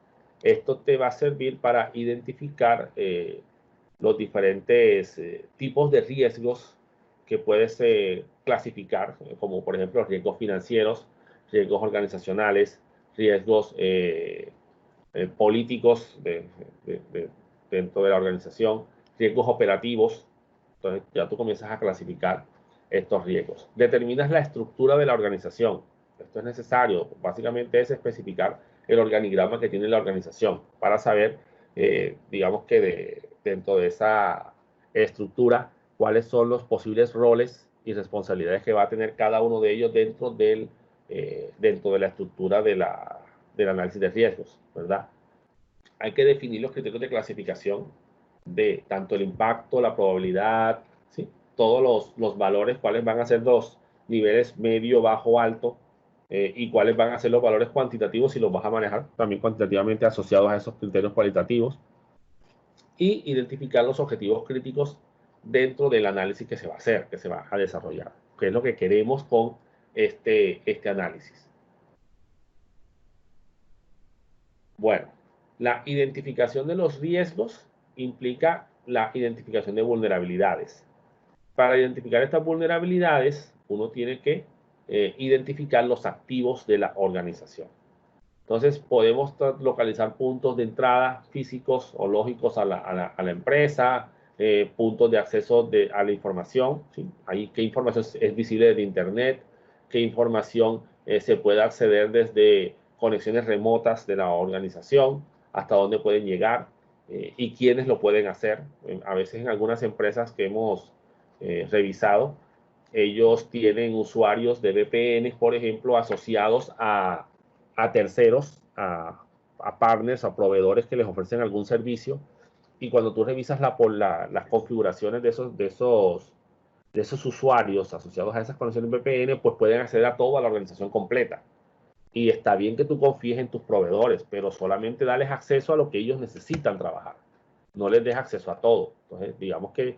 Esto te va a servir para identificar los diferentes tipos de riesgos que puedes clasificar, como por ejemplo riesgos financieros, riesgos organizacionales, riesgos políticos dentro de la organización, riesgos operativos. Entonces ya tú comienzas a clasificar estos riesgos. Determinas la estructura de la organización. Esto es necesario. Básicamente es especificar el organigrama que tiene la organización para saber, digamos que dentro de esa estructura, cuáles son los posibles roles y responsabilidades que va a tener cada uno de ellos dentro de la estructura del análisis de riesgos, ¿verdad? Hay que definir los criterios de clasificación de tanto el impacto, la probabilidad, ¿sí? Todos los valores, cuáles van a ser los niveles medio, bajo, alto, y cuáles van a ser los valores cuantitativos si los vas a manejar también cuantitativamente asociados a esos criterios cualitativos, y identificar los objetivos críticos dentro del análisis que se va a hacer, que se va a desarrollar, que es lo que queremos con este análisis. Bueno, la identificación de los riesgos implica la identificación de vulnerabilidades. Para identificar estas vulnerabilidades, uno tiene que identificar los activos de la organización. Entonces, podemos localizar puntos de entrada físicos o lógicos a la empresa, puntos de acceso a la información, ¿sí? Ahí, qué información es visible desde Internet, qué información se puede acceder desde conexiones remotas de la organización, hasta dónde pueden llegar y quiénes lo pueden hacer. A veces en algunas empresas que hemos revisado, ellos tienen usuarios de VPN, por ejemplo, asociados a terceros, a partners, a proveedores que les ofrecen algún servicio. Y cuando tú revisas las configuraciones de esos usuarios asociados a esas conexiones VPN, pues pueden acceder a toda la organización completa. Y está bien que tú confíes en tus proveedores, pero solamente dales acceso a lo que ellos necesitan trabajar. No les des acceso a todo. Entonces, digamos que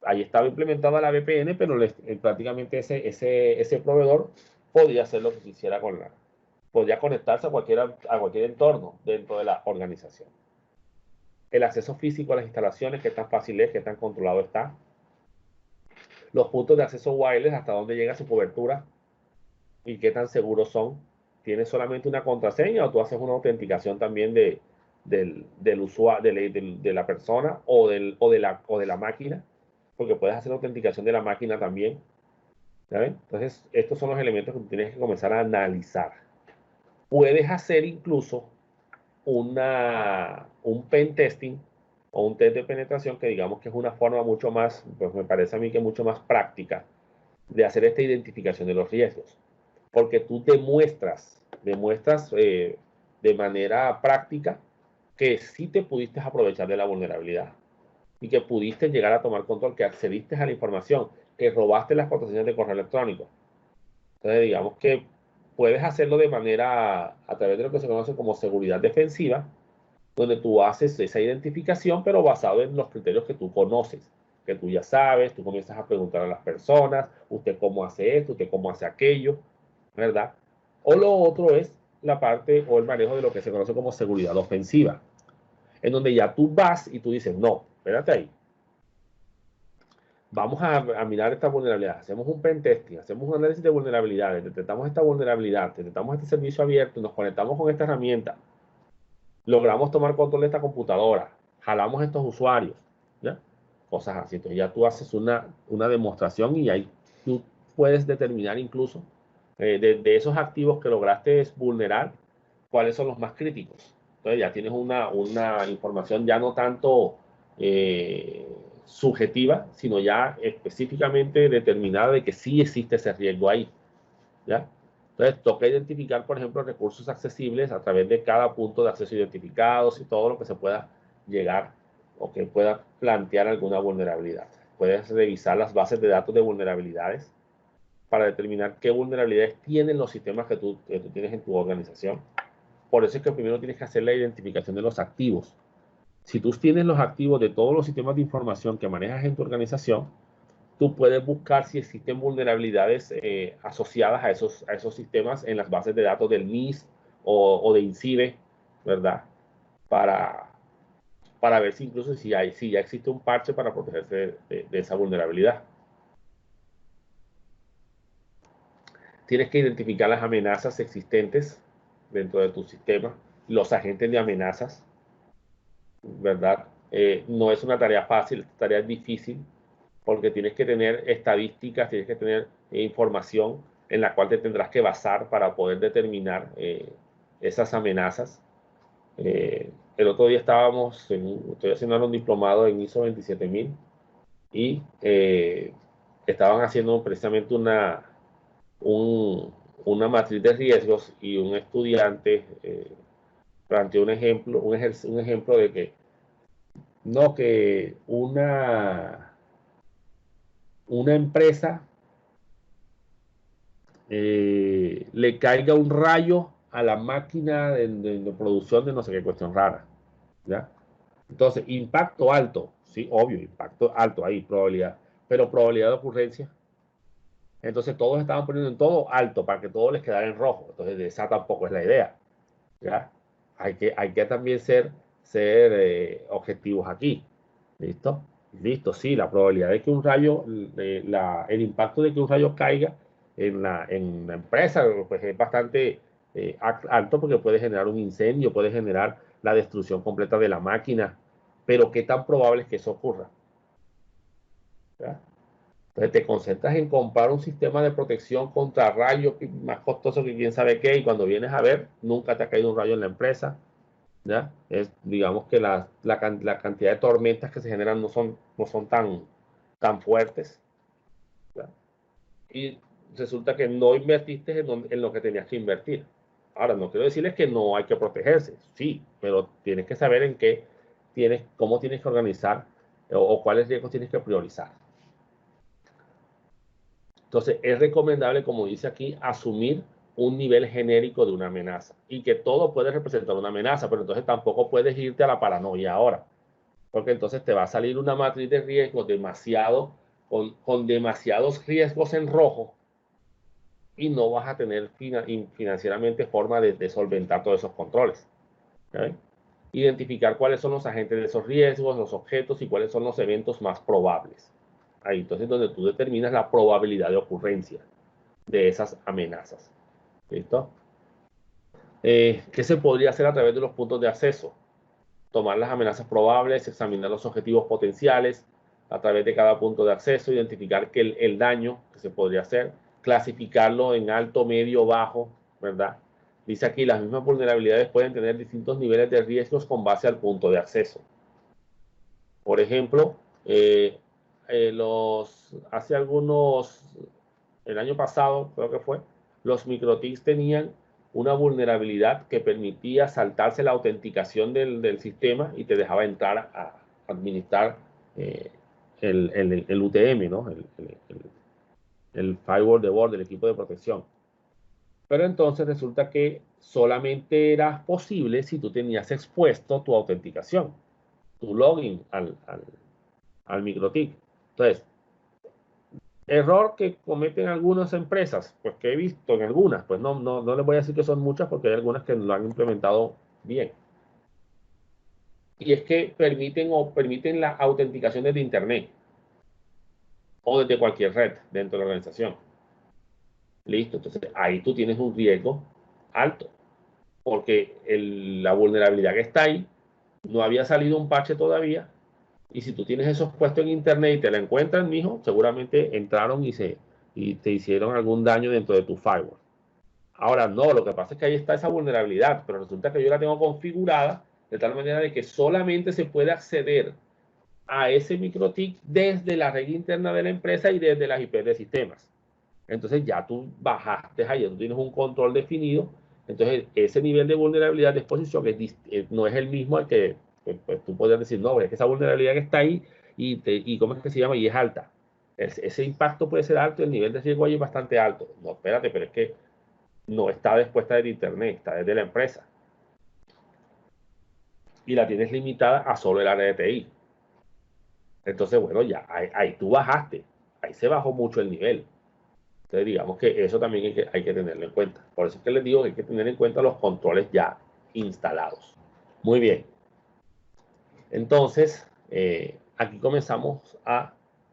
ahí estaba implementada la VPN, pero prácticamente ese proveedor podía hacer lo que quisiera podía conectarse a cualquier entorno dentro de la organización. El acceso físico a las instalaciones, qué tan fácil es, qué tan controlado está. Los puntos de acceso wireless, hasta dónde llega su cobertura y qué tan seguros son. ¿Tienes solamente una contraseña o tú haces una autenticación también del usuario, de la persona o de la máquina? Porque puedes hacer autenticación de la máquina también. ¿Saben? Entonces, estos son los elementos que tú tienes que comenzar a analizar. Puedes hacer incluso un pen testing o un test de penetración, que digamos que es una forma mucho más, pues me parece a mí que mucho más práctica de hacer esta identificación de los riesgos. Porque tú demuestras de manera práctica que sí te pudiste aprovechar de la vulnerabilidad y que pudiste llegar a tomar control, que accediste a la información, que robaste las contraseñas de correo electrónico. Entonces, digamos que puedes hacerlo de manera, a través de lo que se conoce como seguridad defensiva, donde tú haces esa identificación, pero basado en los criterios que tú conoces, que tú ya sabes, tú comienzas a preguntar a las personas, usted cómo hace esto, usted cómo hace aquello, ¿verdad? O lo otro es la parte o el manejo de lo que se conoce como seguridad ofensiva, en donde ya tú vas y tú dices, no, espérate ahí, vamos a mirar esta vulnerabilidad, hacemos un pen testing, hacemos un análisis de vulnerabilidades, detectamos esta vulnerabilidad, detectamos este servicio abierto, nos conectamos con esta herramienta, logramos tomar control de esta computadora, jalamos estos usuarios, ¿ya? Cosas así. Entonces ya tú haces una demostración y ahí tú puedes determinar incluso de esos activos que lograste vulnerar, cuáles son los más críticos. Entonces ya tienes una información ya no tanto subjetiva, sino ya específicamente determinada de que sí existe ese riesgo ahí, ¿ya? Entonces, toca identificar, por ejemplo, recursos accesibles a través de cada punto de acceso identificados y todo lo que se pueda llegar o que pueda plantear alguna vulnerabilidad. Puedes revisar las bases de datos de vulnerabilidades para determinar qué vulnerabilidades tienen los sistemas que tú tienes en tu organización. Por eso es que primero tienes que hacer la identificación de los activos. Si tú tienes los activos de todos los sistemas de información que manejas en tu organización, tú puedes buscar si existen vulnerabilidades asociadas a esos sistemas en las bases de datos del NIST o de INCIBE, ¿verdad? Para ver si incluso si ya existe un parche para protegerse de esa vulnerabilidad. Tienes que identificar las amenazas existentes dentro de tu sistema, los agentes de amenazas, ¿verdad? No es una tarea fácil, esta tarea es difícil porque tienes que tener estadísticas, tienes que tener información en la cual te tendrás que basar para poder determinar esas amenazas. El otro día estoy haciendo un diplomado en ISO 27000 y estaban haciendo precisamente una matriz de riesgos y un estudiante planteó un ejemplo de que no, que una empresa le caiga un rayo a la máquina de producción de no sé qué cuestión rara, ¿ya? Entonces, impacto alto, sí, obvio, impacto alto ahí, probabilidad, pero probabilidad de ocurrencia. Entonces, todos estaban poniendo en todo alto para que todo les quedara en rojo. Entonces, esa tampoco es la idea, ¿ya? Hay que también ser objetivos aquí, ¿listo? Listo, sí, la probabilidad de que un rayo, el impacto de que un rayo caiga en la empresa, pues es bastante alto porque puede generar un incendio, puede generar la destrucción completa de la máquina, pero ¿qué tan probable es que eso ocurra? ¿Ya? Entonces te concentras en comprar un sistema de protección contra rayos más costoso que quién sabe qué, y cuando vienes a ver, nunca te ha caído un rayo en la empresa, ¿ya? Digamos que la cantidad de tormentas que se generan no son tan fuertes, ¿ya? Y resulta que no invertiste en lo que tenías que invertir. Ahora, no quiero decirles que no hay que protegerse, sí, pero tienes que saber cómo tienes que organizar o cuáles riesgos tienes que priorizar. Entonces, es recomendable, como dice aquí, asumir un nivel genérico de una amenaza y que todo puede representar una amenaza, pero entonces tampoco puedes irte a la paranoia ahora, porque entonces te va a salir una matriz de riesgos con demasiados riesgos en rojo y no vas a tener financieramente forma de solventar todos esos controles. ¿Okay? Identificar cuáles son los agentes de esos riesgos, los objetos y cuáles son los eventos más probables. Ahí entonces donde tú determinas la probabilidad de ocurrencia de esas amenazas. ¿Listo? ¿Qué se podría hacer a través de los puntos de acceso? Tomar las amenazas probables, examinar los objetivos potenciales a través de cada punto de acceso, identificar el daño que se podría hacer, clasificarlo en alto, medio, bajo, ¿verdad? Dice aquí, las mismas vulnerabilidades pueden tener distintos niveles de riesgos con base al punto de acceso. Por ejemplo, el año pasado, creo que fue, los microtics tenían una vulnerabilidad que permitía saltarse la autenticación del sistema y te dejaba entrar a administrar el UTM, ¿no? El firewall de board, el equipo de protección. Pero entonces resulta que solamente era posible si tú tenías expuesto tu autenticación, tu login al microtik. Entonces, error que cometen algunas empresas, pues que he visto en algunas, pues no les voy a decir que son muchas porque hay algunas que lo han implementado bien. Y es que permiten la autenticación desde Internet o desde cualquier red dentro de la organización. Listo, entonces ahí tú tienes un riesgo alto porque la vulnerabilidad que está ahí no había salido un parche todavía. Y si tú tienes eso puesto en internet y te la encuentran, mijo, seguramente entraron y te hicieron algún daño dentro de tu firewall. Ahora no, lo que pasa es que ahí está esa vulnerabilidad, pero resulta que yo la tengo configurada de tal manera de que solamente se puede acceder a ese microtik desde la red interna de la empresa y desde las IP de sistemas. Entonces ya tú bajaste ahí, tú tienes un control definido. Entonces ese nivel de vulnerabilidad de exposición no es el mismo al que pues, tú podrías decir, no, es que esa vulnerabilidad que está ahí y ¿cómo es que se llama? Y es alta. Ese impacto puede ser alto y el nivel de riesgo ahí es bastante alto. No, espérate, pero es que no está dispuesta del Internet, está desde la empresa. Y la tienes limitada a solo el área de TI. Entonces, bueno, ya ahí tú bajaste. Ahí se bajó mucho el nivel. Entonces, digamos que eso también hay que tenerlo en cuenta. Por eso es que les digo que hay que tener en cuenta los controles ya instalados. Muy bien. Entonces, aquí comenzamos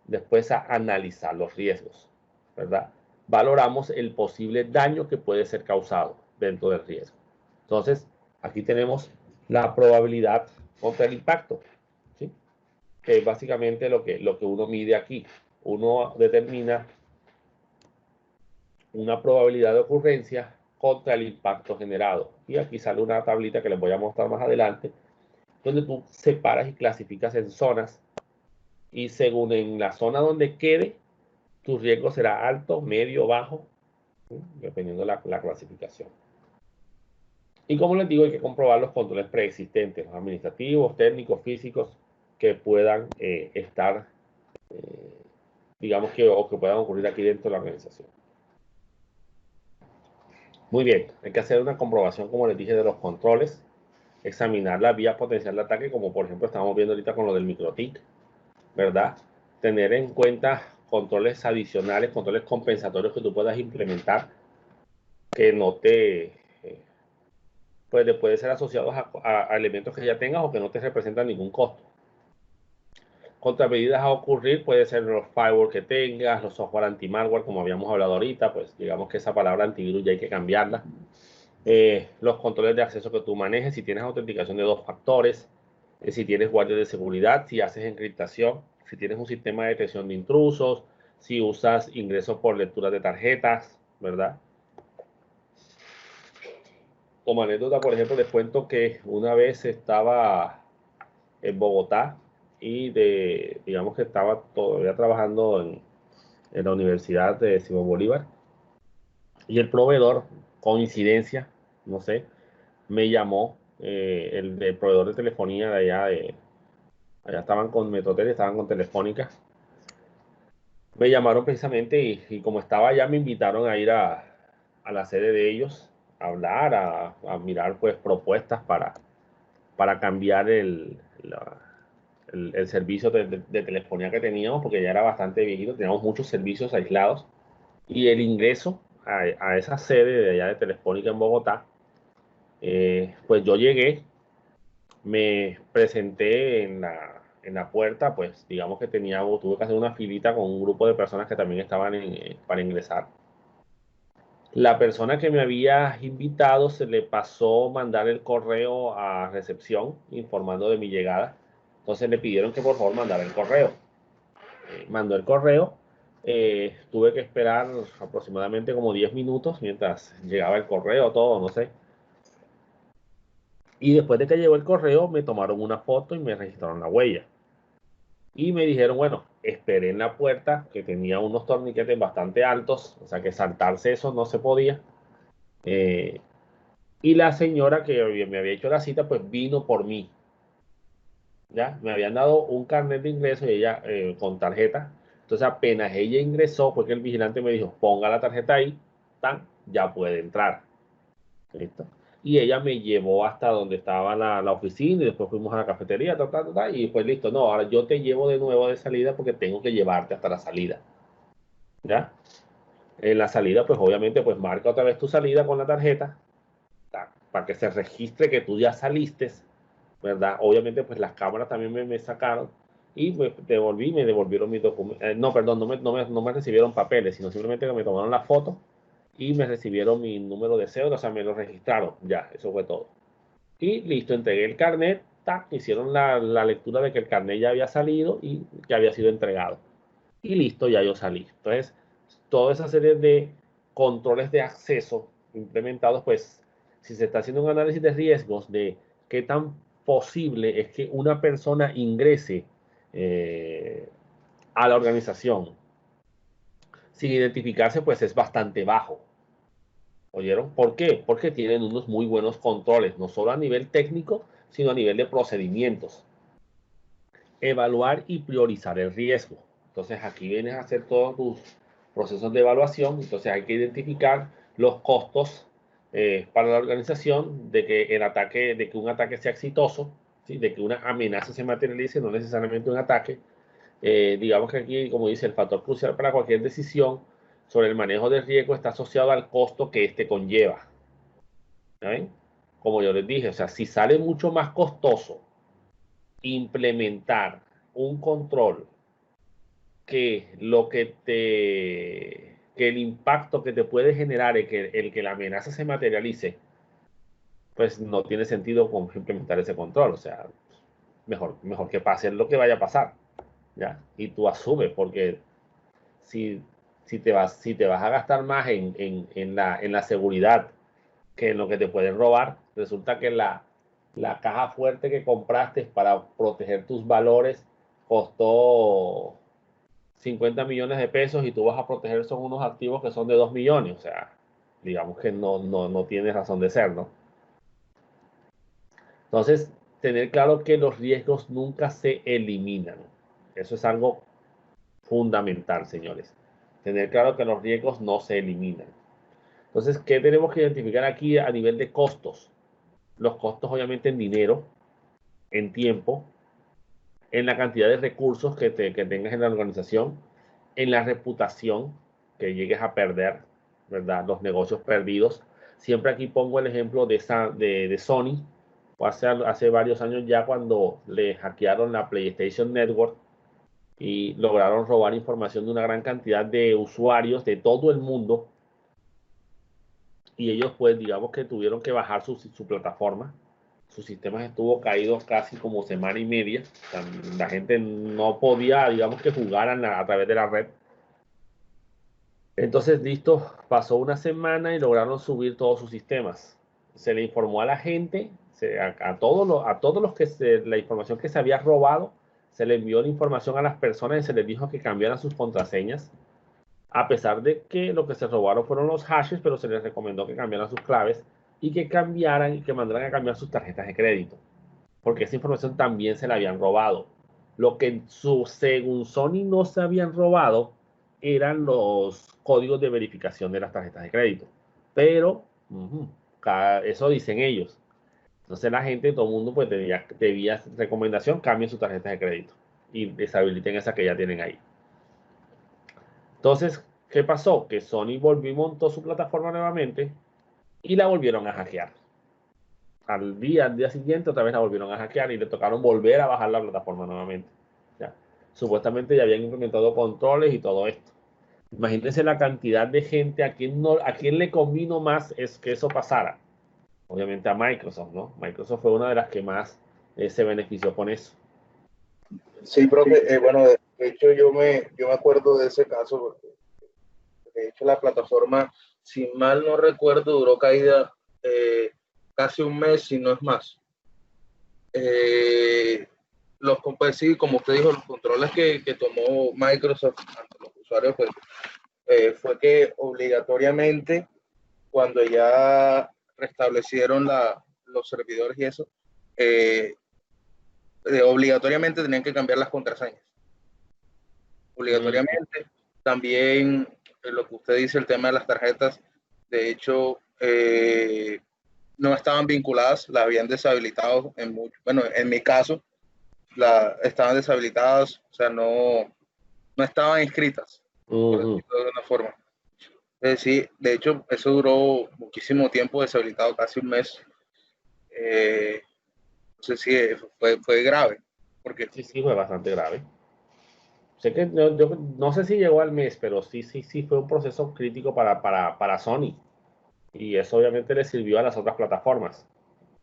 después a analizar los riesgos, ¿verdad? Valoramos el posible daño que puede ser causado dentro del riesgo. Entonces, aquí tenemos la probabilidad contra el impacto, ¿sí? Que es básicamente lo que uno mide aquí. Uno determina una probabilidad de ocurrencia contra el impacto generado. Y aquí sale una tablita que les voy a mostrar más adelante, donde tú separas y clasificas en zonas y según en la zona donde quede, tu riesgo será alto, medio, bajo, ¿sí? Dependiendo de la clasificación. Y como les digo, hay que comprobar los controles preexistentes, los administrativos, técnicos, físicos, que puedan estar, digamos o que puedan ocurrir aquí dentro de la organización. Muy bien, hay que hacer una comprobación, como les dije, de los controles, examinar la vía potencial de ataque, como por ejemplo estamos viendo ahorita con lo del MikroTik, ¿verdad? Tener en cuenta controles adicionales, controles compensatorios que tú puedas implementar que no te, puede ser asociados a elementos que ya tengas o que no te representan ningún costo. Contramedidas a ocurrir puede ser los firewall que tengas, los software anti-malware, como habíamos hablado ahorita, pues digamos que esa palabra antivirus ya hay que cambiarla. Los controles de acceso que tú manejes, si tienes autenticación de 2 factores, si tienes guardias de seguridad, si haces encriptación, si tienes un sistema de detección de intrusos, si usas ingresos por lectura de tarjetas, ¿verdad? Como anécdota, por ejemplo, les cuento que una vez estaba en Bogotá y digamos que estaba todavía trabajando en la Universidad de Simón Bolívar y el proveedor, coincidencia, no sé, me llamó el proveedor de telefonía de allá estaban con Metrotel, estaban con Telefónica. Me llamaron precisamente y como estaba allá me invitaron a ir a la sede de ellos, a hablar, a mirar pues propuestas para cambiar el servicio de telefonía que teníamos, porque ya era bastante viejito, teníamos muchos servicios aislados y el ingreso a esa sede de allá de Telefónica en Bogotá, pues yo llegué, me presenté en la puerta, pues digamos que tuve que hacer una filita con un grupo de personas que también estaban para ingresar. La persona que me había invitado se le pasó mandar el correo a recepción informando de mi llegada. Entonces le pidieron que por favor mandara el correo. Mandó el correo. Tuve que esperar aproximadamente como 10 minutos mientras llegaba el correo, todo, no sé. Y después de que llegó el correo, me tomaron una foto y me registraron la huella. Y me dijeron, bueno, esperé en la puerta, que tenía unos torniquetes bastante altos, o sea que saltarse eso no se podía. Y la señora que me había hecho la cita, pues vino por mí. Ya, me habían dado un carnet de ingreso y ella con tarjeta. Entonces apenas ella ingresó, porque el vigilante me dijo, ponga la tarjeta ahí, tan, ya puede entrar. ¿Listo? Y ella me llevó hasta donde estaba la oficina y después fuimos a la cafetería, y pues listo, no, ahora yo te llevo de nuevo de salida porque tengo que llevarte hasta la salida. ¿Ya? En la salida, pues obviamente, pues marca otra vez tu salida con la tarjeta, para que se registre que tú ya saliste, ¿verdad? Obviamente, pues las cámaras también me sacaron y me devolvieron mis documentos. No, perdón, no me recibieron papeles, sino simplemente que me tomaron la foto y me recibieron mi número de cédula, o sea, me lo registraron. Ya, eso fue todo. Y listo, entregué el carnet, hicieron la lectura de que el carnet ya había salido y que había sido entregado. Y listo, ya yo salí. Entonces, toda esa serie de controles de acceso implementados, pues, si se está haciendo un análisis de riesgos de qué tan posible es que una persona ingrese a la organización sin identificarse, pues es bastante bajo. ¿Oyeron? ¿Por qué? Porque tienen unos muy buenos controles, no solo a nivel técnico, sino a nivel de procedimientos. Evaluar y priorizar el riesgo. Entonces aquí vienes a hacer todos tus procesos de evaluación. Entonces hay que identificar los costos para la organización de que un ataque sea exitoso, ¿sí? De que una amenaza se materialice, no necesariamente un ataque. Digamos que aquí, como dice, el factor crucial para cualquier decisión sobre el manejo de riesgo está asociado al costo que éste conlleva. ¿Saben? Como yo les dije, o sea, si sale mucho más costoso implementar un control que que el impacto que te puede generar el que la amenaza se materialice, pues no tiene sentido implementar ese control. O sea, mejor que pase lo que vaya a pasar, ¿ya? Y tú asumes, porque si, si te vas a gastar más en la seguridad que en lo que te pueden robar, resulta que la caja fuerte que compraste para proteger tus valores costó 50 millones de pesos y tú vas a proteger son unos activos que son de 2 millones. O sea, digamos que no tiene razón de ser, ¿no? Entonces, tener claro que los riesgos nunca se eliminan. Eso es algo fundamental, señores. Tener claro que los riesgos no se eliminan. Entonces, ¿qué tenemos que identificar aquí a nivel de costos? Los costos, obviamente, en dinero, en tiempo, en la cantidad de recursos que tengas en la organización, en la reputación que llegues a perder, ¿verdad? Los negocios perdidos. Siempre aquí pongo el ejemplo de Sony, o hace varios años ya cuando le hackearon la PlayStation Network y lograron robar información de una gran cantidad de usuarios de todo el mundo, y ellos pues digamos que tuvieron que bajar su plataforma. Sus sistemas estuvo caído casi como semana y media. O sea, la gente no podía, digamos, que jugaran a través de la red. Entonces, listo, pasó una semana y lograron subir todos sus sistemas. Se le informó a la gente, a todos los que la información que se había robado, se le envió la información a las personas y se les dijo que cambiaran sus contraseñas. A pesar de que lo que se robaron fueron los hashes, pero se les recomendó que cambiaran sus claves y que cambiaran y que mandaran a cambiar sus tarjetas de crédito, porque esa información también se la habían robado. Lo que según Sony no se habían robado eran los códigos de verificación de las tarjetas de crédito. Pero eso dicen ellos. Entonces la gente, todo el mundo, pues debía recomendación, cambien su tarjeta de crédito y deshabiliten esa que ya tienen ahí. Entonces, ¿qué pasó? Que Sony volvió y montó su plataforma nuevamente y la volvieron a hackear. Al día siguiente otra vez la volvieron a hackear y le tocaron volver a bajar la plataforma nuevamente. Ya. Supuestamente ya habían implementado controles y todo esto. Imagínense la cantidad de gente a quien le convino más es que eso pasara. Obviamente a Microsoft, ¿no? Microsoft fue una de las que más se benefició con eso. Sí, profe, bueno, de hecho yo me acuerdo de ese caso, porque de hecho la plataforma, si mal no recuerdo, duró caída casi un mes, si no es más. Pues sí, como usted dijo, los controles que tomó Microsoft ante los usuarios, pues fue que obligatoriamente, cuando ya restablecieron los servidores y eso, obligatoriamente tenían que cambiar las contraseñas. Obligatoriamente. También lo que usted dice, el tema de las tarjetas, de hecho, no estaban vinculadas, las habían deshabilitado bueno, en mi caso, estaban deshabilitadas, o sea, no estaban inscritas, por decirlo de una forma. Sí, de hecho, eso duró muchísimo tiempo deshabilitado, casi un mes. No sé si fue grave. Porque... Sí, fue bastante grave. Sé que yo no sé si llegó al mes, pero sí fue un proceso crítico para Sony. Y eso obviamente le sirvió a las otras plataformas,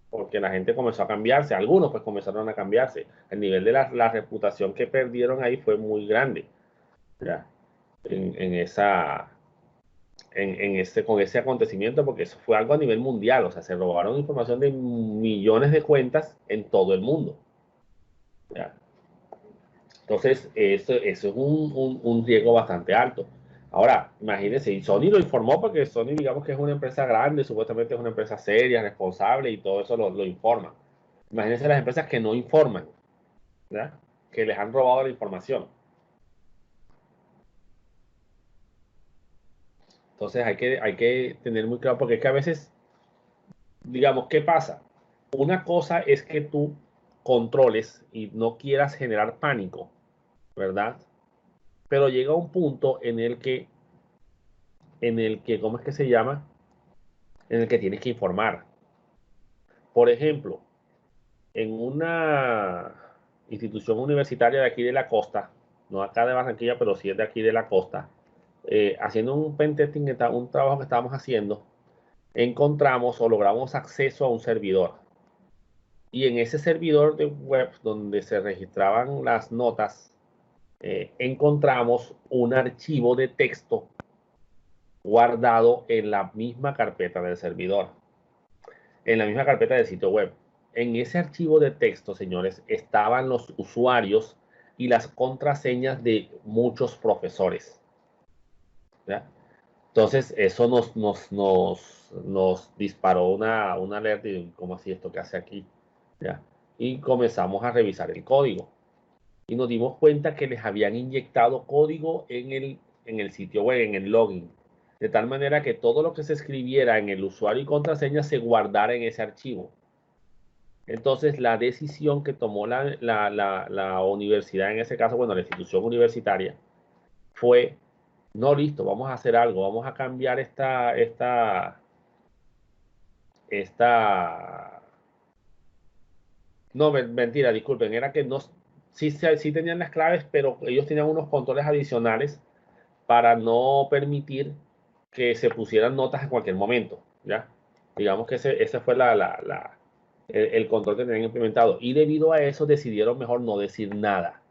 porque la gente comenzó a cambiarse, algunos pues comenzaron a cambiarse. El nivel de la reputación que perdieron ahí fue muy grande, ¿ya? Con ese acontecimiento, porque eso fue algo a nivel mundial. O sea, se robaron información de millones de cuentas en todo el mundo, ¿ya? Entonces, eso es un riesgo bastante alto. Ahora, imagínense, y Sony lo informó porque Sony, digamos que es una empresa grande, supuestamente es una empresa seria, responsable y todo eso lo informa. Imagínense las empresas que no informan, ¿verdad? Que les han robado la información. Entonces hay que tener muy claro, porque es que a veces, digamos, ¿qué pasa? Una cosa es que tú controles y no quieras generar pánico, ¿verdad? Pero llega un punto ¿cómo es que se llama? En el que tienes que informar. Por ejemplo, en una institución universitaria de aquí de la costa, no acá de Barranquilla, pero sí es de aquí de la costa, haciendo un pentesting, un trabajo que estábamos haciendo, encontramos o logramos acceso a un servidor. Y en ese servidor de web donde se registraban las notas, encontramos un archivo de texto guardado en la misma carpeta del servidor, en la misma carpeta del sitio web. En ese archivo de texto, señores, estaban los usuarios y las contraseñas de muchos profesores, ¿ya? Entonces, eso nos disparó una alerta y ¿cómo así esto que hace aquí? ¿Ya? Y comenzamos a revisar el código. Y nos dimos cuenta que les habían inyectado código en el sitio web, en el login. De tal manera que todo lo que se escribiera en el usuario y contraseña se guardara en ese archivo. Entonces, la decisión que tomó la universidad, en ese caso, bueno, la institución universitaria, fue, no, listo, vamos a hacer algo, vamos a cambiar esta, no, mentira, disculpen, era que no, sí tenían las claves, pero ellos tenían unos controles adicionales para no permitir que se pusieran notas en cualquier momento, ¿ya? Digamos que ese fue el control que tenían implementado. Y debido a eso decidieron mejor no decir nada.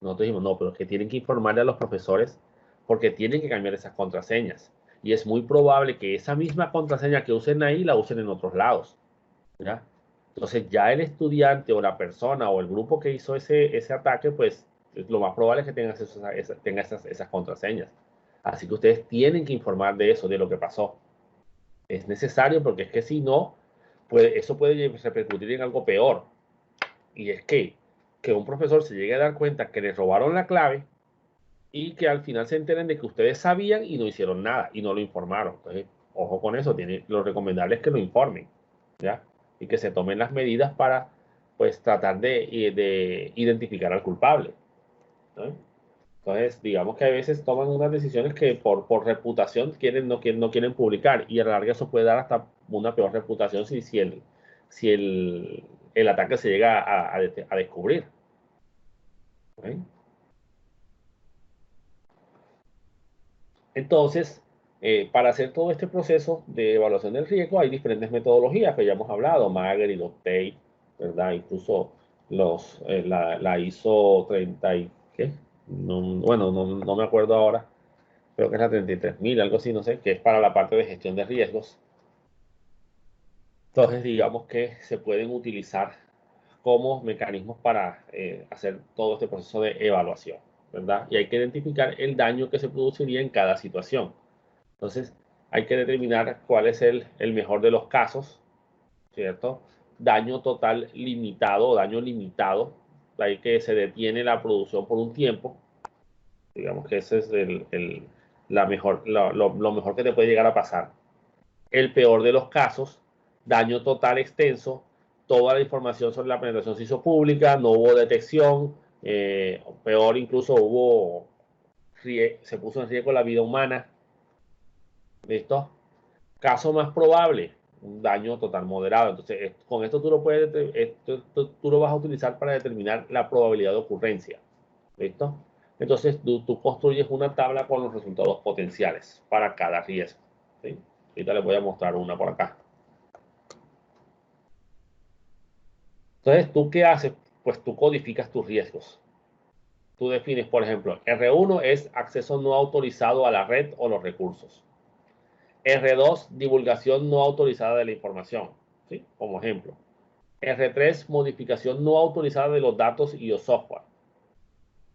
Nosotros dijimos, no, pero es que tienen que informarle a los profesores porque tienen que cambiar esas contraseñas. Y es muy probable que esa misma contraseña que usen ahí la usen en otros lados, ¿ya? Entonces ya el estudiante o la persona o el grupo que hizo ese ataque, pues lo más probable es que tenga esas contraseñas. Así que ustedes tienen que informar de eso, de lo que pasó. Es necesario porque es que si no, eso puede repercutir en algo peor. Y es que un profesor se llegue a dar cuenta que le robaron la clave y que al final se enteren de que ustedes sabían y no hicieron nada y no lo informaron. Entonces, ojo con eso, lo recomendable es que lo informen, ¿ya? Y que se tomen las medidas para, pues, tratar de identificar al culpable, ¿no? Entonces, digamos que a veces toman unas decisiones que por reputación no quieren publicar y a la larga eso puede dar hasta una peor reputación si el ataque se llega a descubrir, ¿ok? Entonces, para hacer todo este proceso de evaluación del riesgo hay diferentes metodologías que ya hemos hablado, Mager y Doctave, ¿verdad? Incluso la ISO 30 y ¿qué? Bueno, no me acuerdo ahora, creo que es la 33.000, algo así, no sé, que es para la parte de gestión de riesgos. Entonces, digamos que se pueden utilizar como mecanismos para hacer todo este proceso de evaluación, ¿verdad? Y hay que identificar el daño que se produciría en cada situación. Entonces, hay que determinar cuál es el mejor de los casos, ¿cierto? Daño total limitado o daño limitado, ahí que se detiene la producción por un tiempo. Digamos que ese es lo mejor que te puede llegar a pasar. El peor de los casos, daño total extenso, toda la información sobre la penetración se hizo pública, no hubo detección, peor incluso se puso en riesgo la vida humana. ¿Listo? Caso más probable, un daño total moderado. Entonces, con esto tú lo vas a utilizar para determinar la probabilidad de ocurrencia. ¿Listo? Entonces, tú construyes una tabla con los resultados potenciales para cada riesgo. ¿Sí? Ahorita les voy a mostrar una por acá. Entonces, ¿tú qué haces? Pues tú codificas tus riesgos. Tú defines, por ejemplo, R1 es acceso no autorizado a la red o los recursos. R2, divulgación no autorizada de la información, ¿sí? Como ejemplo. R3, modificación no autorizada de los datos y o software.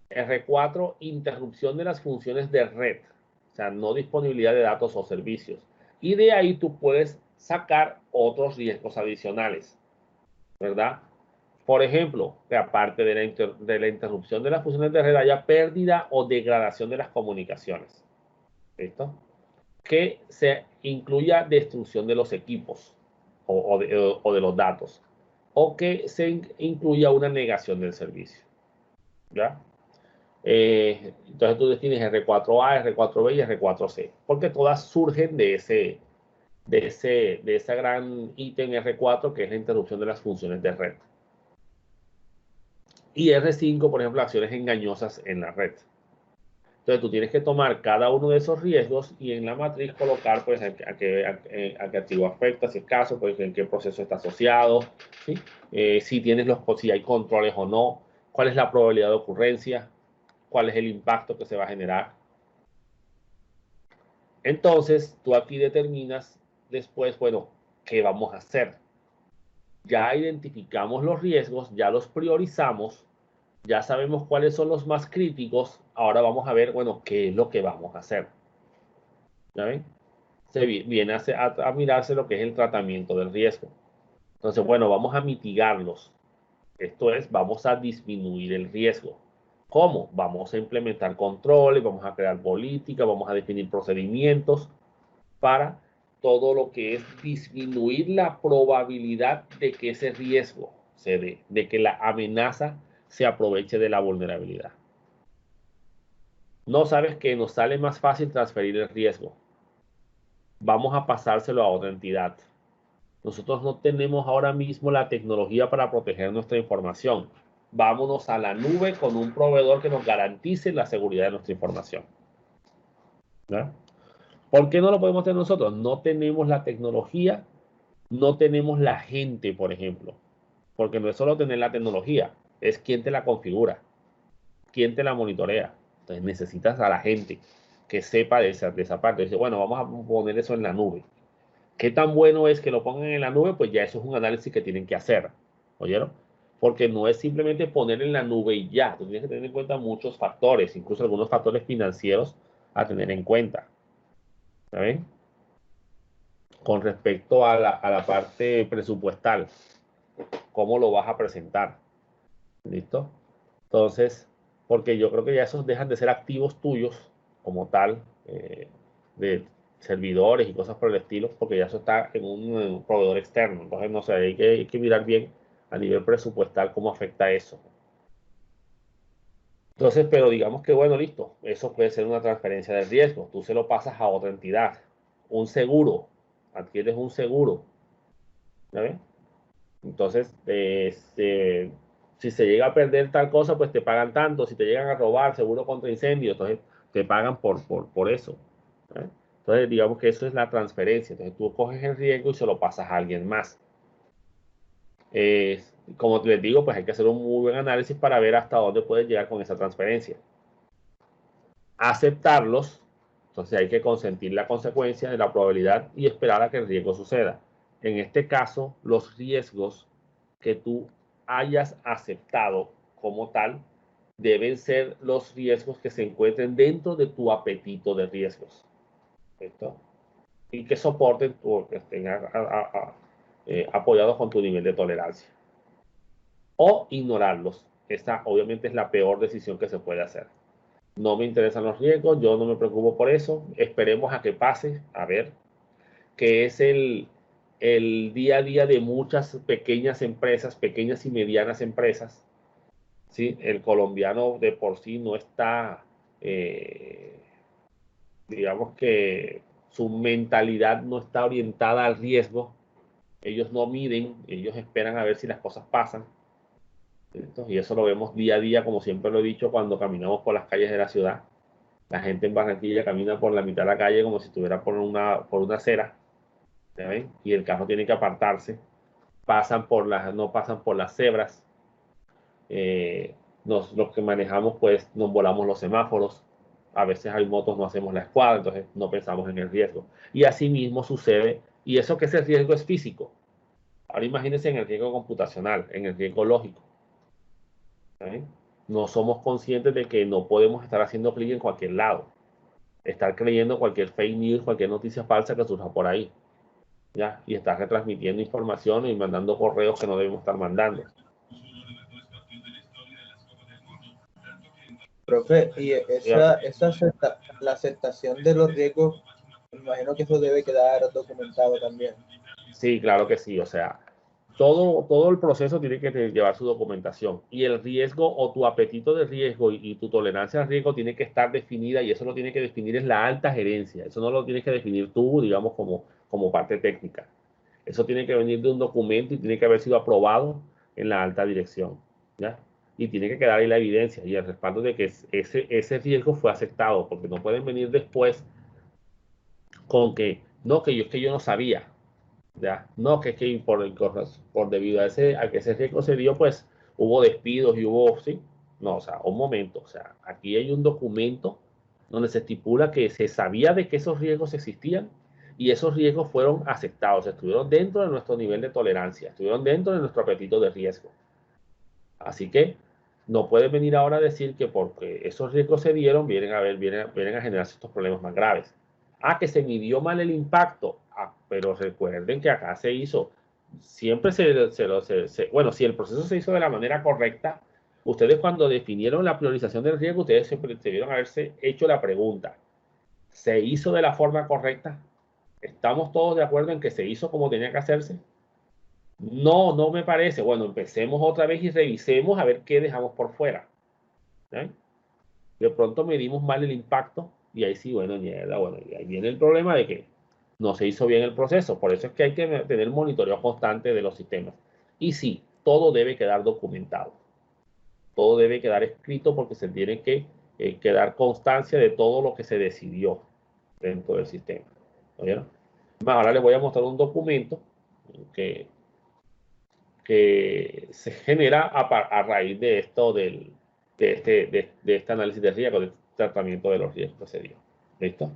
R4, interrupción de las funciones de red, o sea, no disponibilidad de datos o servicios. Y de ahí tú puedes sacar otros riesgos adicionales, ¿verdad? Por ejemplo, que aparte de la interrupción de las funciones de red haya pérdida o degradación de las comunicaciones. ¿Listo? que se incluya destrucción de los equipos o de los datos, o que se incluya una negación del servicio. ¿Ya? Entonces tú defines R4A, R4B y R4C, porque todas surgen de ese gran ítem R4, que es la interrupción de las funciones de red. Y R5, por ejemplo, acciones engañosas en la red. Entonces tú tienes que tomar cada uno de esos riesgos y en la matriz colocar pues a qué activo afecta, si es caso, pues en qué proceso está asociado, ¿sí? Si hay controles o no, cuál es la probabilidad de ocurrencia, cuál es el impacto que se va a generar. Entonces tú aquí determinas después, bueno, ¿qué vamos a hacer? Ya identificamos los riesgos, ya los priorizamos, ya sabemos cuáles son los más críticos. Ahora vamos a ver, bueno, qué es lo que vamos a hacer. ¿Ya ven? Se viene a mirarse lo que es el tratamiento del riesgo. Entonces, bueno, vamos a mitigarlos. Esto es, vamos a disminuir el riesgo. ¿Cómo? Vamos a implementar controles, vamos a crear políticas, vamos a definir procedimientos para todo lo que es disminuir la probabilidad de que ese riesgo se dé, de que la amenaza se aproveche de la vulnerabilidad. No sabes que nos sale más fácil transferir el riesgo. Vamos a pasárselo a otra entidad. Nosotros no tenemos ahora mismo la tecnología para proteger nuestra información. Vámonos a la nube con un proveedor que nos garantice la seguridad de nuestra información. ¿Ya? ¿Por qué no lo podemos tener nosotros? No tenemos la tecnología, no tenemos la gente, por ejemplo. Porque no es solo tener la tecnología, es quién te la configura, quién te la monitorea. Entonces necesitas a la gente que sepa de esa parte. Dice, bueno, vamos a poner eso en la nube. ¿Qué tan bueno es que lo pongan en la nube? Pues ya eso es un análisis que tienen que hacer. ¿Oyeron? Porque no es simplemente poner en la nube y ya. Tú tienes que tener en cuenta muchos factores, incluso algunos factores financieros a tener en cuenta. ¿Saben? Con respecto a la parte presupuestal, ¿cómo lo vas a presentar? ¿Listo? Entonces, porque yo creo que ya esos dejan de ser activos tuyos como tal, de servidores y cosas por el estilo, porque ya eso está en un proveedor externo. Entonces, no sé, hay que mirar bien a nivel presupuestal cómo afecta eso. Entonces, pero digamos que, bueno, listo, eso puede ser una transferencia de riesgo. Tú se lo pasas a otra entidad. Un seguro, adquieres un seguro. ¿Sabes? Entonces, si se llega a perder tal cosa, pues te pagan tanto. Si te llegan a robar, seguro contra incendio, entonces te pagan por eso. ¿Eh? Entonces, digamos que eso es la transferencia. Entonces, tú coges el riesgo y se lo pasas a alguien más. Como les digo, pues hay que hacer un muy buen análisis para ver hasta dónde puedes llegar con esa transferencia. Aceptarlos, entonces hay que consentir la consecuencia de la probabilidad y esperar a que el riesgo suceda. En este caso, los riesgos que tú hayas aceptado como tal deben ser los riesgos que se encuentren dentro de tu apetito de riesgos. ¿Listo? Y que soporten que estén apoyados con tu nivel de tolerancia. O ignorarlos. Esta obviamente es la peor decisión que se puede hacer. No me interesan los riesgos, yo no me preocupo por eso. Esperemos a que pase, a ver, que es el día a día de muchas pequeñas empresas, pequeñas y medianas empresas. ¿Sí? El colombiano de por sí no está, digamos que su mentalidad no está orientada al riesgo. Ellos no miden, ellos esperan a ver si las cosas pasan. ¿Cierto? Y eso lo vemos día a día, como siempre lo he dicho, cuando caminamos por las calles de la ciudad. La gente en Barranquilla camina por la mitad de la calle como si estuviera por una acera, ¿saben? Y el carro tiene que apartarse. No pasan por las cebras. Los que manejamos, pues nos volamos los semáforos. A veces hay motos, no hacemos la escuadra, entonces no pensamos en el riesgo. Y así mismo sucede, y eso que ese riesgo es físico. Ahora imagínense en el riesgo computacional, en el riesgo lógico. ¿Saben? No somos conscientes de que no podemos estar haciendo clic en cualquier lado. Estar creyendo cualquier fake news, cualquier noticia falsa que surja por ahí. ¿Ya? Y estar retransmitiendo información y mandando correos que no debemos estar mandando. Profe, y la aceptación de los riesgos Me imagino que eso debe quedar documentado también. Sí, claro que sí. O sea, todo el proceso tiene que llevar su documentación. Y el riesgo o tu apetito de riesgo y tu tolerancia al riesgo tiene que estar definida y eso lo tiene que definir es la alta gerencia. Eso no lo tienes que definir tú, digamos, como parte técnica. Eso tiene que venir de un documento y tiene que haber sido aprobado en la alta dirección, ¿ya? Y tiene que quedar ahí la evidencia y el respaldo de que ese riesgo fue aceptado, porque no pueden venir después con que, no, que yo no sabía, ¿ya? No, que es que por debido a que ese riesgo se dio, pues hubo despidos y hubo, ¿sí? No, o sea, un momento, o sea, aquí hay un documento donde se estipula que se sabía de que esos riesgos existían y esos riesgos fueron aceptados, estuvieron dentro de nuestro nivel de tolerancia, estuvieron dentro de nuestro apetito de riesgo. Así que no puedes venir ahora a decir que porque esos riesgos se dieron, vienen a generarse estos problemas más graves. Ah, que se midió mal el impacto. Ah, pero recuerden que acá se hizo, siempre bueno, si el proceso se hizo de la manera correcta, ustedes cuando definieron la priorización del riesgo, ustedes siempre debieron haberse hecho la pregunta, ¿se hizo de la forma correcta? ¿Estamos todos de acuerdo en que se hizo como tenía que hacerse? No, no me parece. Bueno, empecemos otra vez y revisemos a ver qué dejamos por fuera. ¿Eh? De pronto medimos mal el impacto y ahí sí, bueno, mierda, bueno, y ahí viene el problema de que no se hizo bien el proceso. Por eso es que hay que tener monitoreo constante de los sistemas. Y sí, todo debe quedar documentado. Todo debe quedar escrito porque se tiene que quedar constancia de todo lo que se decidió dentro del sistema. ¿Oyeron? Ahora les voy a mostrar un documento que se genera a raíz de esto de este análisis de riesgo, de este tratamiento de los riesgos que se dio. ¿Listo?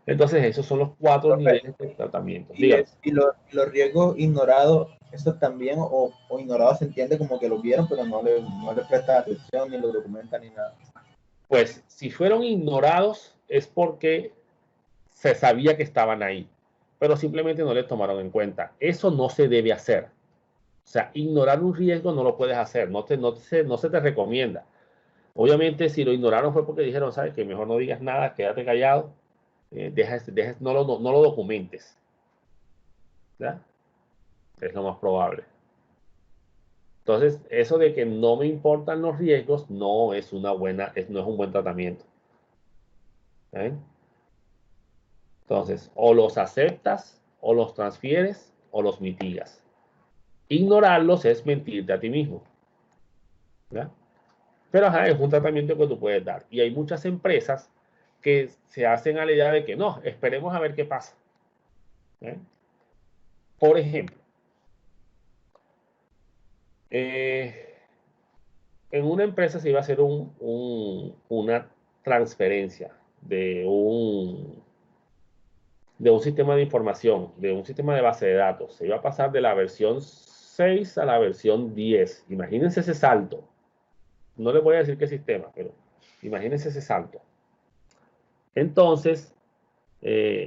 Entonces, esos son los 4 niveles de tratamiento. Y los riesgos ignorados, eso también, o ignorados se entiende como que lo vieron, pero no le prestan atención, ni lo documentan, ni nada. Pues, si fueron ignorados, es porque se sabía que estaban ahí, pero simplemente no les tomaron en cuenta. Eso no se debe hacer. O sea, ignorar un riesgo no lo puedes hacer, no se te recomienda. Obviamente, si lo ignoraron fue porque dijeron, ¿sabes qué? Mejor no digas nada, quédate callado, no lo documentes. ¿Ya? Es lo más probable. Entonces, eso de que no me importan los riesgos no es no es un buen tratamiento. ¿Eh? Entonces, o los aceptas, o los transfieres, o los mitigas. Ignorarlos es mentirte a ti mismo. ¿Ya? Pero ajá, es un tratamiento que tú puedes dar. Y hay muchas empresas que se hacen a la idea de que no, esperemos a ver qué pasa. ¿Eh? Por ejemplo, en una empresa se iba a hacer una transferencia de un sistema de información, de un sistema de base de datos. Se iba a pasar de la versión 6 a la versión 10. Imagínense ese salto. No les voy a decir qué sistema, pero imagínense ese salto. Entonces,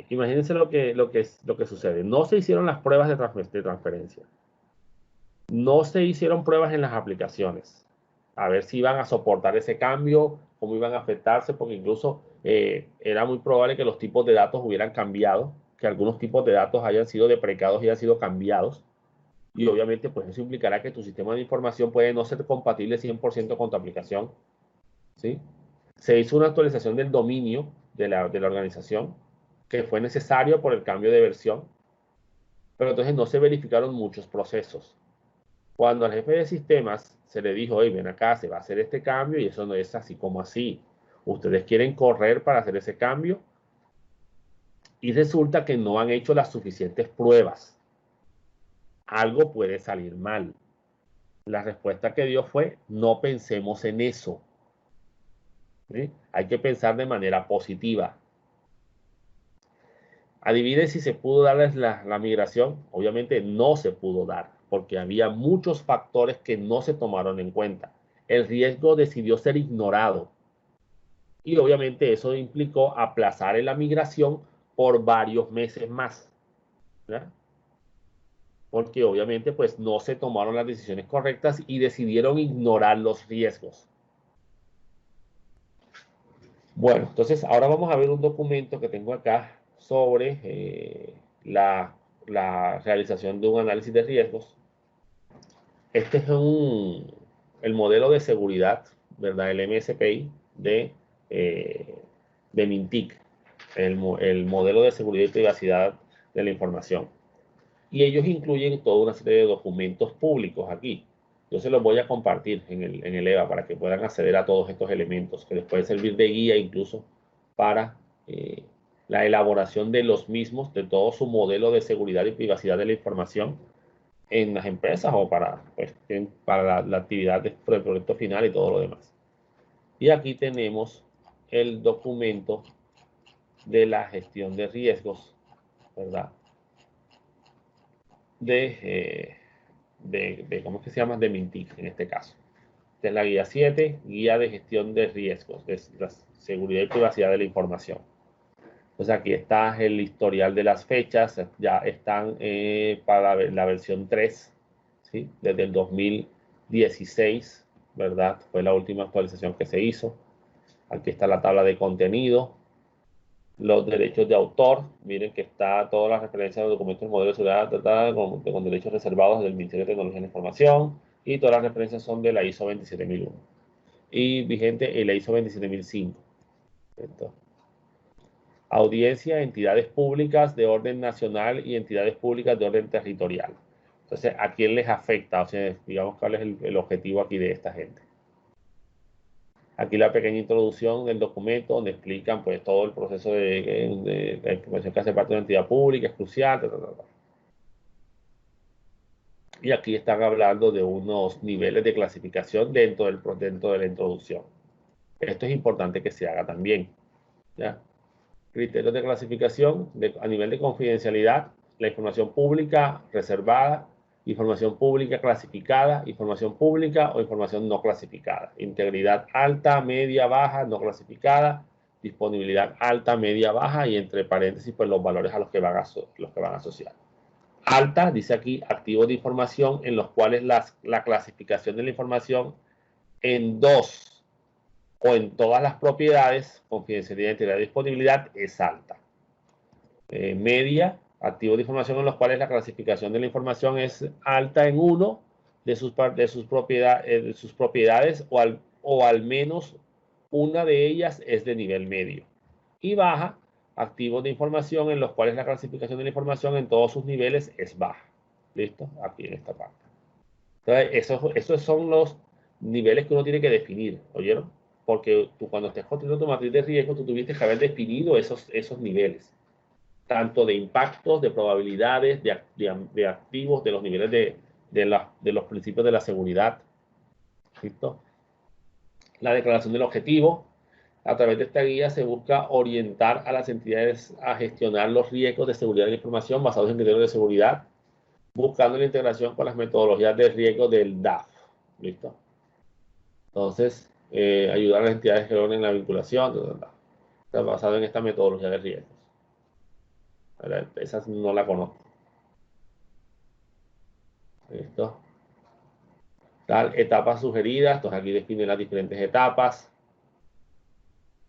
imagínense lo que sucede. No se hicieron las pruebas de transferencia. No se hicieron pruebas en las aplicaciones. A ver si iban a soportar ese cambio, cómo iban a afectarse, porque incluso era muy probable que los tipos de datos hubieran cambiado, que algunos tipos de datos hayan sido deprecados y hayan sido cambiados. Y obviamente, pues eso implicará que tu sistema de información puede no ser compatible 100% con tu aplicación. ¿Sí? Se hizo una actualización del dominio de la organización, que fue necesario por el cambio de versión, pero entonces no se verificaron muchos procesos. Cuando al jefe de sistemas se le dijo, oye, ven acá, se va a hacer este cambio y eso no es así como así. Ustedes quieren correr para hacer ese cambio y resulta que no han hecho las suficientes pruebas. Algo puede salir mal. La respuesta que dio fue, no pensemos en eso. ¿Sí? Hay que pensar de manera positiva. Adivinen si se pudo darles la migración. Obviamente no se pudo dar, porque había muchos factores que no se tomaron en cuenta. El riesgo decidió ser ignorado. Y obviamente eso implicó aplazar la migración por varios meses más. ¿Ya? Porque obviamente pues no se tomaron las decisiones correctas y decidieron ignorar los riesgos. Bueno, entonces ahora vamos a ver un documento que tengo acá sobre la realización de un análisis de riesgos. Este es el modelo de seguridad, ¿verdad? El MSPI de Mintic, el modelo de seguridad y privacidad de la información. Y ellos incluyen toda una serie de documentos públicos aquí. Yo se los voy a compartir en el EVA para que puedan acceder a todos estos elementos, que les puede servir de guía incluso para la elaboración de los mismos, de todo su modelo de seguridad y privacidad de la información en las empresas o para, pues, para la actividad del proyecto final y todo lo demás. Y aquí tenemos el documento de la gestión de riesgos, ¿verdad? ¿Cómo es que se llama? De Mintic en este caso. Esta es la guía 7, guía de gestión de riesgos, de la seguridad y privacidad de la información. Entonces aquí está el historial de las fechas, ya están para la versión 3, ¿sí? Desde el 2016, ¿verdad? Fue la última actualización que se hizo. Aquí está la tabla de contenido, los derechos de autor, miren que está todas las referencias a los documentos de modelo de seguridad con derechos reservados del Ministerio de Tecnología de la Información, y todas las referencias son de la ISO 27001 y vigente en la ISO 27005. Entonces, audiencia, entidades públicas de orden nacional y entidades públicas de orden territorial. Entonces, ¿a quién les afecta? O sea, digamos, ¿cuál es el objetivo aquí de esta gente? Aquí la pequeña introducción del documento donde explican pues todo el proceso de la información que hace parte de una entidad pública, es crucial, Y aquí están hablando de unos niveles de clasificación dentro de la introducción. Esto es importante que se haga también, ¿ya? Criterios de clasificación a nivel de confidencialidad, la información pública reservada, información pública clasificada, información pública o información no clasificada, integridad alta, media, baja, no clasificada, disponibilidad alta, media, baja y entre paréntesis pues los valores a los que van a asociar. Alta, dice aquí, activos de información en los cuales la clasificación de la información en dos o en todas las propiedades, confidencialidad, integridad y disponibilidad, es alta. Media, activos de información en los cuales la clasificación de la información es alta en uno de sus propiedades o al menos una de ellas es de nivel medio. Y baja, activos de información en los cuales la clasificación de la información en todos sus niveles es baja. ¿Listo? Aquí en esta parte. Entonces, esos son los niveles que uno tiene que definir, ¿oyeron? Porque tú cuando estés construyendo tu matriz de riesgo, tú tuviste que haber definido esos niveles, tanto de impactos, de probabilidades, de activos, de los niveles de los principios de la seguridad. ¿Listo? La declaración del objetivo. A través de esta guía se busca orientar a las entidades a gestionar los riesgos de seguridad de la información basados en criterios de seguridad, buscando la integración con las metodologías de riesgo del DAF. ¿Listo? Entonces, ayudar a las entidades que logren la vinculación, está basado en esta metodología de riesgos. Esa no la conozco. ¿Listo? Tal, etapas sugeridas, entonces aquí define las diferentes etapas.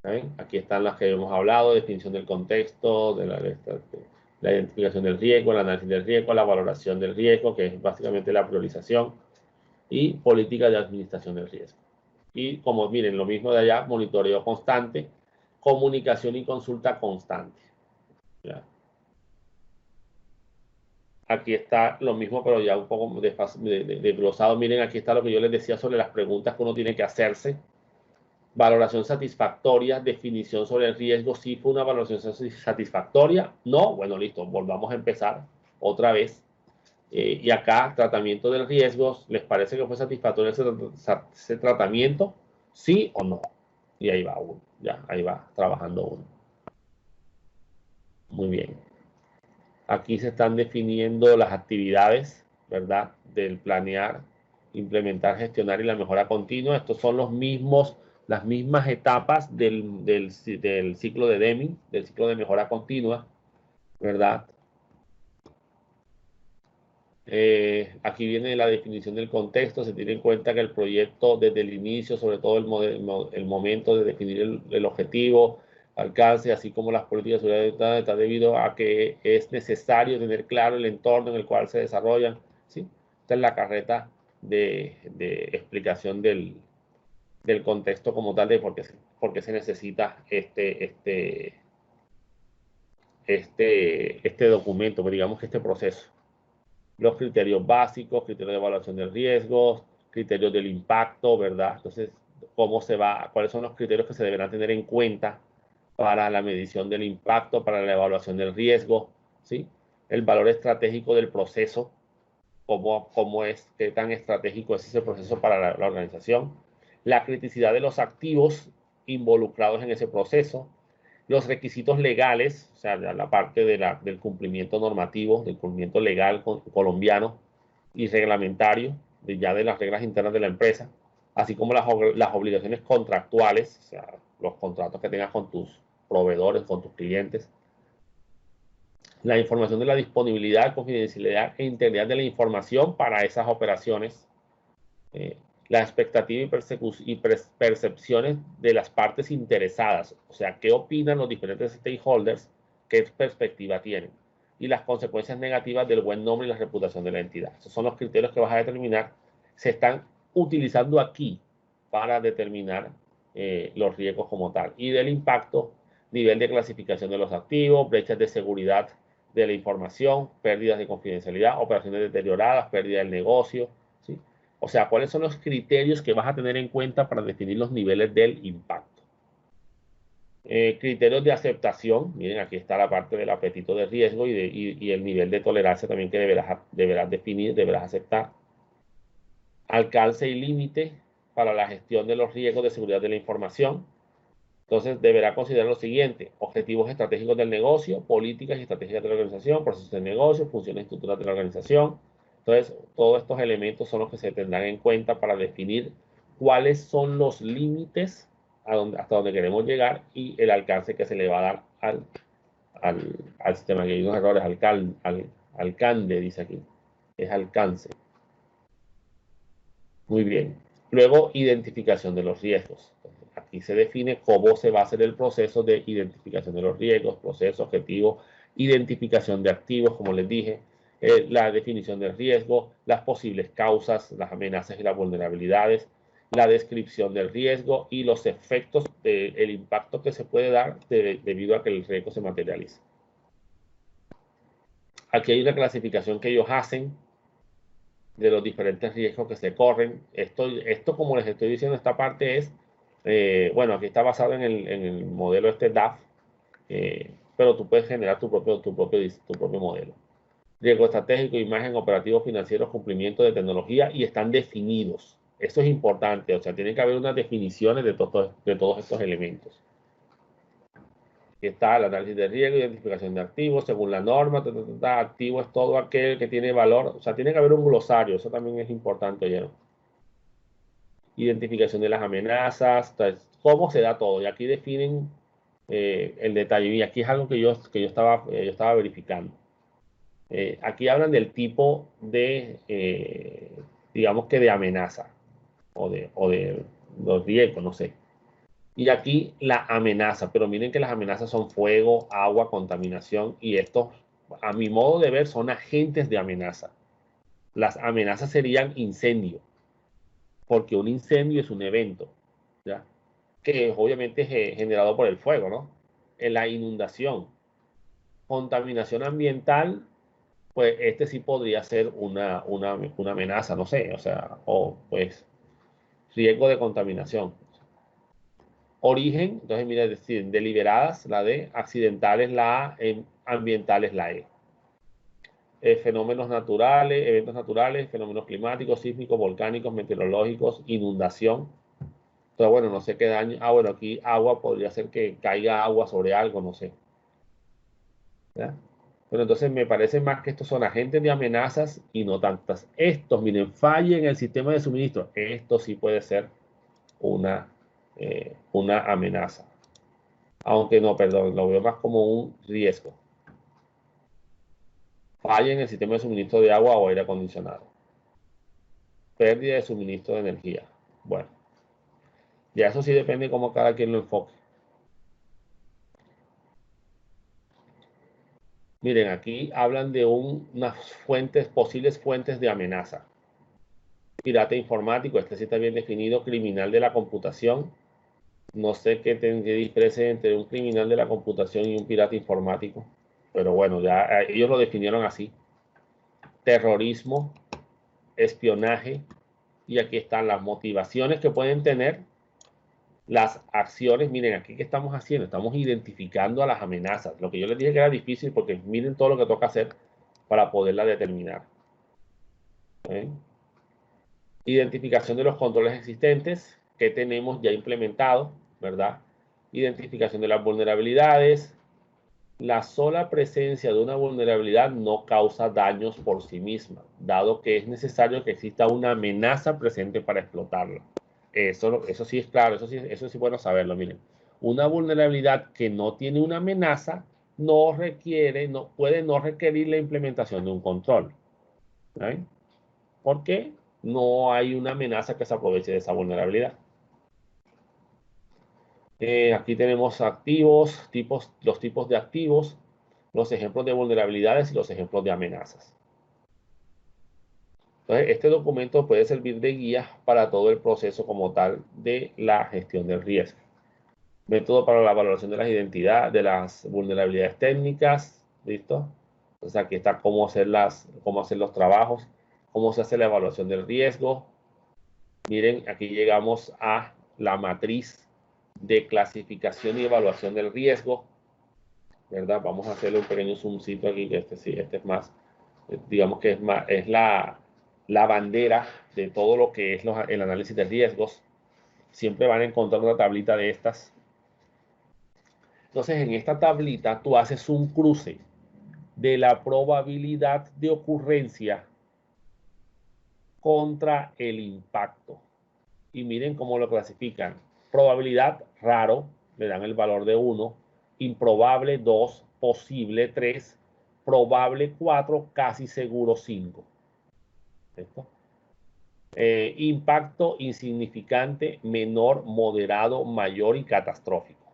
¿Ven? Aquí están las que hemos hablado, definición del contexto, de la identificación del riesgo, el análisis del riesgo, la valoración del riesgo, que es básicamente la priorización, y política de administración del riesgo. Y como miren, lo mismo de allá, monitoreo constante, comunicación y consulta constante. ¿Ya? Aquí está lo mismo, pero ya un poco desglosado. Miren, aquí está lo que yo les decía sobre las preguntas que uno tiene que hacerse. Valoración satisfactoria, definición sobre el riesgo. ¿Sí fue una valoración satisfactoria? No, bueno, listo, volvamos a empezar otra vez. Y acá, tratamiento del riesgo, ¿les parece que fue satisfactorio ese tratamiento? ¿Sí o no? Y ahí va uno, ya, ahí va trabajando uno. Muy bien. Aquí se están definiendo las actividades, ¿verdad? Del planear, implementar, gestionar y la mejora continua. Estos son las mismas etapas del ciclo de Deming, del ciclo de mejora continua, ¿verdad? Aquí viene la definición del contexto. Se tiene en cuenta que el proyecto desde el inicio, sobre todo el momento de definir el objetivo, alcance, así como las políticas de seguridad está debido a que es necesario tener claro el entorno en el cual se desarrollan, ¿sí? Esta es la carreta de explicación del contexto como tal de por qué se necesita este documento, pues digamos que este proceso. Los criterios básicos, criterios de evaluación del riesgo, criterios del impacto, ¿verdad? Entonces, cuáles son los criterios que se deberán tener en cuenta para la medición del impacto, para la evaluación del riesgo, ¿sí? El valor estratégico del proceso, qué tan estratégico es ese proceso para la organización, la criticidad de los activos involucrados en ese proceso, los requisitos legales, o sea, la parte del cumplimiento normativo, del cumplimiento legal colombiano y reglamentario, ya de las reglas internas de la empresa, así como las obligaciones contractuales, o sea, los contratos que tengas con tus proveedores, con tus clientes, la información de la disponibilidad, confidencialidad e integridad de la información para esas operaciones, la expectativa y percepciones de las partes interesadas, o sea, qué opinan los diferentes stakeholders, qué perspectiva tienen, y las consecuencias negativas del buen nombre y la reputación de la entidad. Esos son los criterios que vas a determinar, se están utilizando aquí para determinar los riesgos como tal, y del impacto, nivel de clasificación de los activos, brechas de seguridad de la información, pérdidas de confidencialidad, operaciones deterioradas, pérdida del negocio, ¿sí? O sea, ¿cuáles son los criterios que vas a tener en cuenta para definir los niveles del impacto? Criterios de aceptación. Miren, aquí está la parte del apetito de riesgo y el nivel de tolerancia también que deberás definir, deberás aceptar. Alcance y límite para la gestión de los riesgos de seguridad de la información. Entonces, deberá considerar lo siguiente: objetivos estratégicos del negocio, políticas y estrategias de la organización, procesos de negocio, funciones y estructuras de la organización. Entonces, todos estos elementos son los que se tendrán en cuenta para definir cuáles son los límites hasta donde queremos llegar y el alcance que se le va a dar al sistema. Aquí hay unos errores, alcance, dice aquí. Es alcance. Muy bien. Luego, identificación de los riesgos. Aquí se define cómo se va a hacer el proceso de identificación de los riesgos, proceso, objetivo, identificación de activos, como les dije, la definición del riesgo, las posibles causas, las amenazas y las vulnerabilidades, la descripción del riesgo y los efectos del impacto que se puede dar debido a que el riesgo se materialice. Aquí hay una clasificación que ellos hacen de los diferentes riesgos que se corren. Esto como les estoy diciendo, esta parte es, bueno, aquí está basado en el modelo DAF, pero tú puedes generar tu propio modelo. Riesgo estratégico, imagen, operativo, financiero, cumplimiento de tecnología, y están definidos. Eso es importante, o sea, tiene que haber unas definiciones de todos estos elementos. Aquí está el análisis de riesgo, identificación de activos, según la norma, activo es todo aquel que tiene valor, o sea, tiene que haber un glosario, eso también es importante, oye, ¿no? Identificación de las amenazas, entonces, cómo se da todo, y aquí definen el detalle, y aquí es algo que yo estaba verificando. Aquí hablan del tipo de, digamos que de amenaza, o de los riesgos, no sé. Y aquí la amenaza, pero miren que las amenazas son fuego, agua, contaminación, y estos, a mi modo de ver, son agentes de amenaza. Las amenazas serían incendio, porque un incendio es un evento, ¿ya? Que obviamente es generado por el fuego, ¿no? En la inundación, contaminación ambiental, pues este sí podría ser una amenaza, no sé, o sea, o pues riesgo de contaminación. Origen, entonces mira, es decir, deliberadas la D, accidentales la A, ambientales la E. Fenómenos naturales, eventos naturales, fenómenos climáticos, sísmicos, volcánicos, meteorológicos, inundación. Entonces, bueno, no sé qué daño. Ah, bueno, aquí agua podría ser que caiga agua sobre algo, no sé. ¿Ya? Bueno, entonces me parece más que estos son agentes de amenazas y no tantas. Estos, miren, fallen en el sistema de suministro. Esto sí puede ser una amenaza. Aunque no, perdón, lo veo más como un riesgo. Falla en el sistema de suministro de agua o aire acondicionado. Pérdida de suministro de energía. Bueno, ya eso sí depende de cómo cada quien lo enfoque. Miren, aquí hablan de unas fuentes, posibles fuentes de amenaza. Pirata informático, este sí está bien definido, criminal de la computación. No sé qué diferencia entre un criminal de la computación y un pirata informático, pero bueno, ya ellos lo definieron así. Terrorismo, espionaje, y aquí están las motivaciones que pueden tener, las acciones. Miren, aquí qué estamos haciendo, estamos identificando a las amenazas. Lo que yo les dije que era difícil, porque miren todo lo que toca hacer para poderla determinar. ¿Eh? Identificación de los controles existentes que tenemos ya implementados, ¿verdad? Identificación de las vulnerabilidades. La sola presencia de una vulnerabilidad no causa daños por sí misma, dado que es necesario que exista una amenaza presente para explotarla. Eso sí es claro, eso sí es bueno saberlo. Miren, una vulnerabilidad que no tiene una amenaza puede no requerir la implementación de un control. ¿Eh? ¿Por qué? No hay una amenaza que se aproveche de esa vulnerabilidad. Aquí tenemos activos, los tipos de activos, los ejemplos de vulnerabilidades y los ejemplos de amenazas. Entonces, este documento puede servir de guía para todo el proceso como tal de la gestión del riesgo. Método para la valoración de las identidades, de las vulnerabilidades técnicas, ¿listo? Entonces, aquí está cómo hacer los trabajos, cómo se hace la evaluación del riesgo. Miren, aquí llegamos a la matriz de clasificación y evaluación del riesgo, ¿verdad? Vamos a hacerle un pequeño zoomcito aquí, que este es más, digamos que es la bandera de todo lo que es el análisis de riesgos. Siempre van a encontrar una tablita de estas. Entonces, en esta tablita tú haces un cruce de la probabilidad de ocurrencia contra el impacto. Y miren cómo lo clasifican. Probabilidad raro, le dan el valor de 1, improbable 2, posible 3, probable 4, casi seguro 5. ¿Esto? Impacto insignificante, menor, moderado, mayor y catastrófico.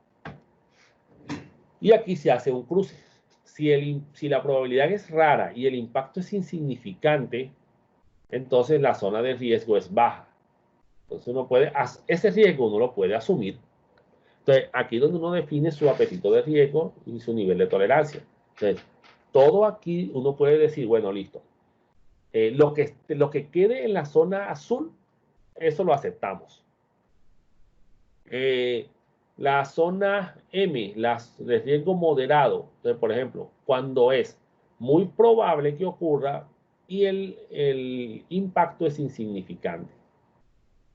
Y aquí se hace un cruce. Si la probabilidad es rara y el impacto es insignificante, entonces la zona de riesgo es baja. Entonces ese riesgo uno lo puede asumir. Entonces, aquí es donde uno define su apetito de riesgo y su nivel de tolerancia. Entonces, todo aquí uno puede decir, bueno, listo. Lo que quede en la zona azul, eso lo aceptamos. La zona M, de riesgo moderado, entonces, por ejemplo, cuando es muy probable que ocurra y el impacto es insignificante.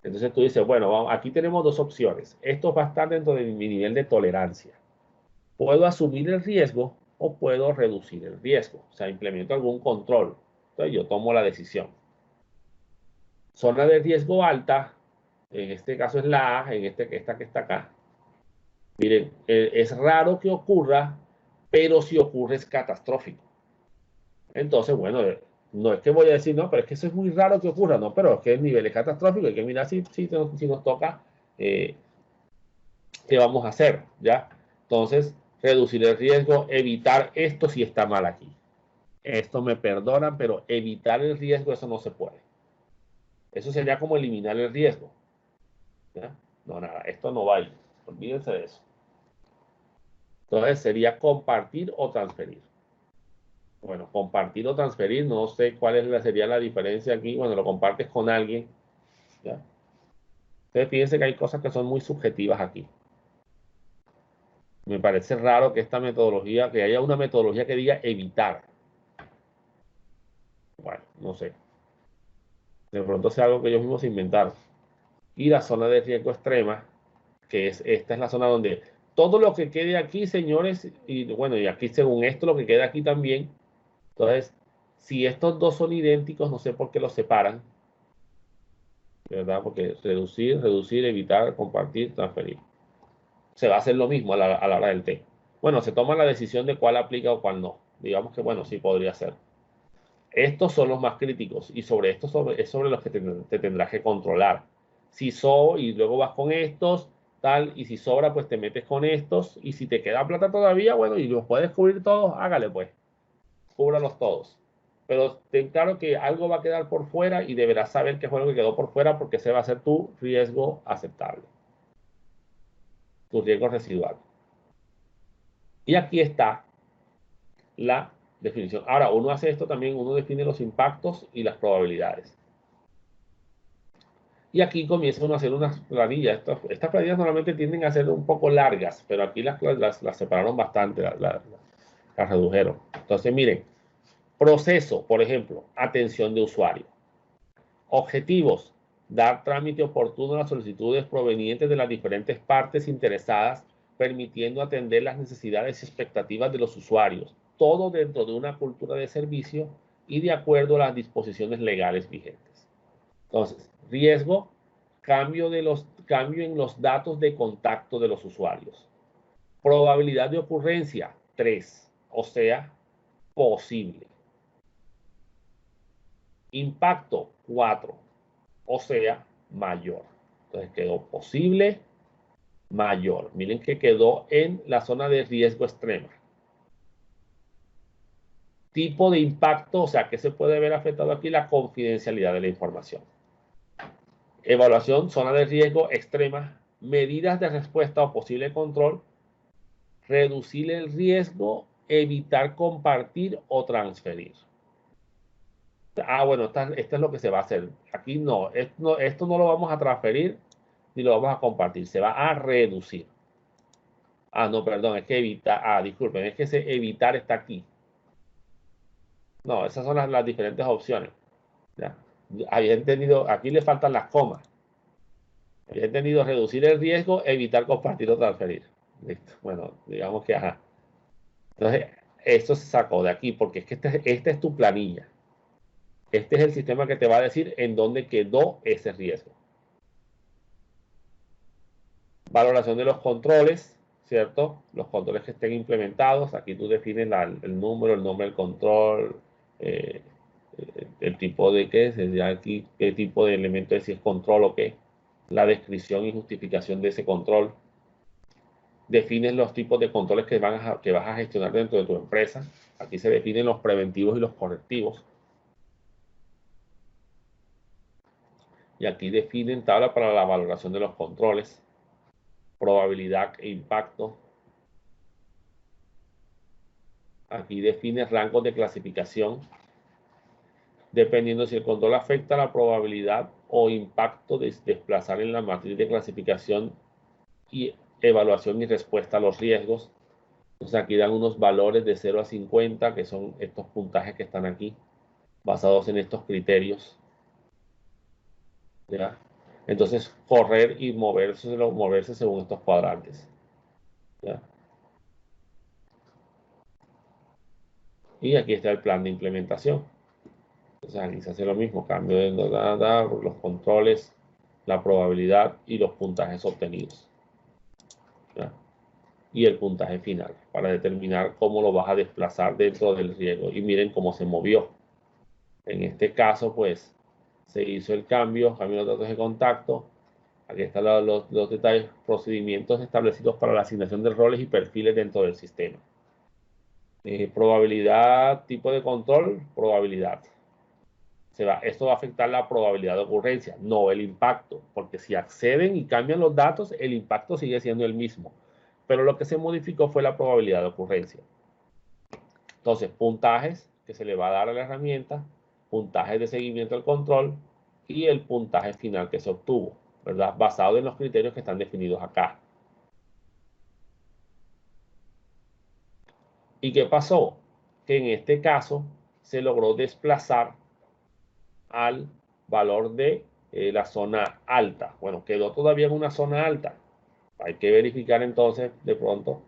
Entonces tú dices, bueno, aquí tenemos dos opciones. Esto va a estar dentro de mi nivel de tolerancia. Puedo asumir el riesgo o puedo reducir el riesgo. O sea, implemento algún control. Entonces yo tomo la decisión. Zona de riesgo alta, en este caso es la A, esta que está acá. Miren, es raro que ocurra, pero si ocurre es catastrófico. Entonces, bueno, no es que voy a decir, no, pero es que eso es muy raro que ocurra, no, pero es que el nivel es catastrófico, hay que mirar si nos toca, qué vamos a hacer, ¿ya? Entonces, reducir el riesgo, evitar esto si está mal aquí. Esto me perdonan, pero evitar el riesgo, eso no se puede. Eso sería como eliminar el riesgo, ¿ya? No, nada, esto no va ahí, olvídense de eso. Entonces, sería compartir o transferir. Bueno, compartir o transferir, no sé sería la diferencia aquí. Bueno, lo compartes con alguien, ¿ya? Entonces, fíjense que hay cosas que son muy subjetivas aquí. Me parece raro que que haya una metodología que diga evitar. Bueno, no sé. De pronto sea algo que ellos mismos inventaron. Y la zona de riesgo extrema, esta es la zona donde todo lo que quede aquí, señores, y bueno, y aquí según esto, lo que queda aquí también. Entonces, si estos dos son idénticos, no sé por qué los separan, ¿verdad? Porque reducir, evitar, compartir, transferir. Se va a hacer lo mismo a la hora del té. Bueno, se toma la decisión de cuál aplica o cuál no. Digamos que, bueno, sí podría ser. Estos son los más críticos y sobre estos es sobre los que te tendrás que controlar. Y luego vas con estos, tal, y si sobra, pues te metes con estos. Y si te queda plata todavía, bueno, y los puedes cubrir todos, hágale pues. cúbralos todos. Pero ten claro que algo va a quedar por fuera y deberás saber qué fue lo que quedó por fuera porque ese va a ser tu riesgo aceptable, tu riesgo residual. Y aquí está la definición. Ahora, uno hace esto también, uno define los impactos y las probabilidades. Y aquí comienza uno a hacer unas planillas. Estas planillas normalmente tienden a ser un poco largas, pero aquí las separaron bastante, las redujeron. Entonces, miren, proceso, por ejemplo, atención de usuario. Objetivos, dar trámite oportuno a las solicitudes provenientes de las diferentes partes interesadas, permitiendo atender las necesidades y expectativas de los usuarios, todo dentro de una cultura de servicio y de acuerdo a las disposiciones legales vigentes. Entonces, riesgo, cambio en los datos de contacto de los usuarios. Probabilidad de ocurrencia, 3, o sea, posible. Impacto, 4, o sea, mayor. Entonces quedó posible, mayor. Miren que quedó en la zona de riesgo extrema. Tipo de impacto, o sea, que se puede ver afectado aquí la confidencialidad de la información. Evaluación, zona de riesgo extrema, medidas de respuesta o posible control, reducir el riesgo, evitar compartir o transferir. Bueno, esto es lo que se va a hacer. Aquí no, esto no lo vamos a transferir ni lo vamos a compartir, se va a reducir. No, perdón, es que evitar, disculpen, es que evitar está aquí. No, esas son las diferentes opciones. ¿Ya? Había entendido, aquí le faltan las comas. Había entendido reducir el riesgo, evitar compartir o transferir. Listo. Bueno, digamos que ajá. Entonces, esto se sacó de aquí porque es que esta es tu planilla. Este es el sistema que te va a decir en dónde quedó ese riesgo. Valoración de los controles, ¿cierto? Los controles que estén implementados. Aquí tú defines el nombre del control, el tipo de qué, sería aquí qué tipo de elemento es, si es control o qué. La descripción y justificación de ese control. Defines los tipos de controles que vas a gestionar dentro de tu empresa. Aquí se definen los preventivos y los correctivos. Y aquí definen tabla para la valoración de los controles, probabilidad e impacto. Aquí define rangos de clasificación, dependiendo si el control afecta la probabilidad o impacto de desplazar en la matriz de clasificación y evaluación y respuesta a los riesgos. Entonces aquí dan unos valores de 0 a 50, que son estos puntajes que están aquí, basados en estos criterios. ¿Ya? Entonces, correr y moverse según estos cuadrantes. ¿Ya? Y aquí está el plan de implementación. Entonces aquí se hace lo mismo, cambio de los controles, la probabilidad y los puntajes obtenidos. ¿Ya? Y el puntaje final para determinar cómo lo vas a desplazar dentro del riesgo. Y miren cómo se movió. En este caso, pues, se hizo el cambio de datos de contacto. Aquí están los detalles, procedimientos establecidos para la asignación de roles y perfiles dentro del sistema. Probabilidad, tipo de control, probabilidad. Esto va a afectar la probabilidad de ocurrencia, no el impacto, porque si acceden y cambian los datos, el impacto sigue siendo el mismo. Pero lo que se modificó fue la probabilidad de ocurrencia. Entonces, puntajes que se le va a dar a la herramienta, puntajes de seguimiento al control y el puntaje final que se obtuvo, ¿verdad? Basado en los criterios que están definidos acá. ¿Y qué pasó? Que en este caso se logró desplazar al valor de la zona alta. Bueno, quedó todavía en una zona alta. Hay que verificar entonces de pronto.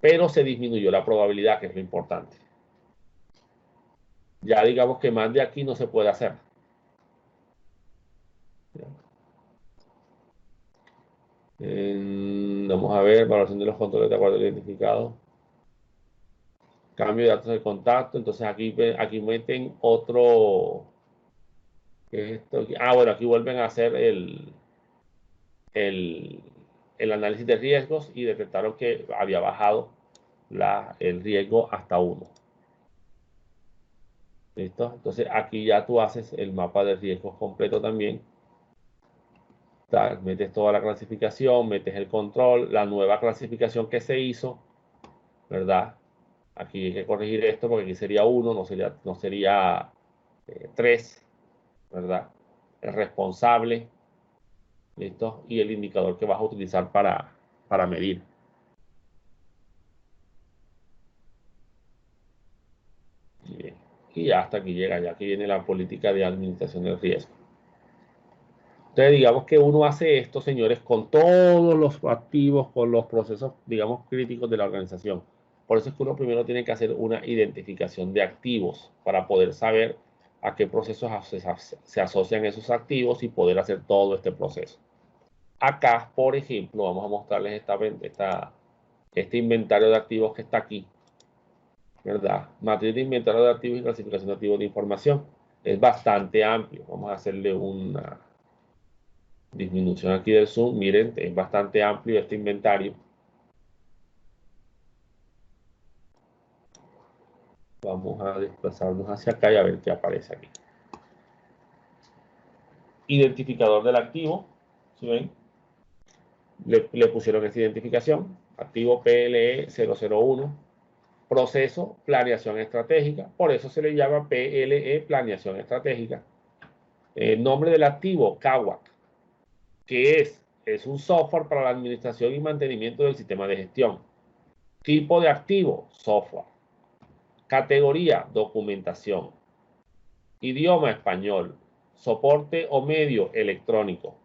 Pero se disminuyó la probabilidad, que es lo importante. Ya digamos que más de aquí no se puede hacer. Vamos a ver, valoración de los controles de acuerdo identificado. Cambio de datos de contacto. Entonces aquí meten otro. ¿Qué es esto? Bueno, aquí vuelven a hacer el análisis de riesgos y detectaron que había bajado el riesgo hasta 1. ¿Listo? Entonces aquí ya tú haces el mapa de riesgos completo también. Metes toda la clasificación, metes el control, la nueva clasificación que se hizo, ¿verdad? Aquí hay que corregir esto porque aquí sería 1, no sería 3, ¿verdad? El responsable, ¿listo? Y el indicador que vas a utilizar para medir. Bien. Y ya hasta aquí llega, ya aquí viene la política de administración del riesgo. Entonces, digamos que uno hace esto, señores, con todos los activos, con los procesos, digamos, críticos de la organización. Por eso es que uno primero tiene que hacer una identificación de activos para poder saber a qué procesos se asocian esos activos y poder hacer todo este proceso. Acá, por ejemplo, vamos a mostrarles este inventario de activos que está aquí, ¿verdad? Matriz de inventario de activos y clasificación de activos de información. Es bastante amplio. Vamos a hacerle una disminución aquí del zoom. Miren, es bastante amplio este inventario. Vamos a desplazarnos hacia acá y a ver qué aparece aquí. Identificador del activo. ¿Sí ven? Le pusieron esta identificación. Activo PLE 001. Proceso, planeación estratégica. Por eso se le llama PLE, planeación estratégica. Nombre del activo, CAWAC. ¿Qué es? Es un software para la administración y mantenimiento del sistema de gestión. Tipo de activo, software. Categoría, documentación. Idioma, español. Soporte o medio, electrónico.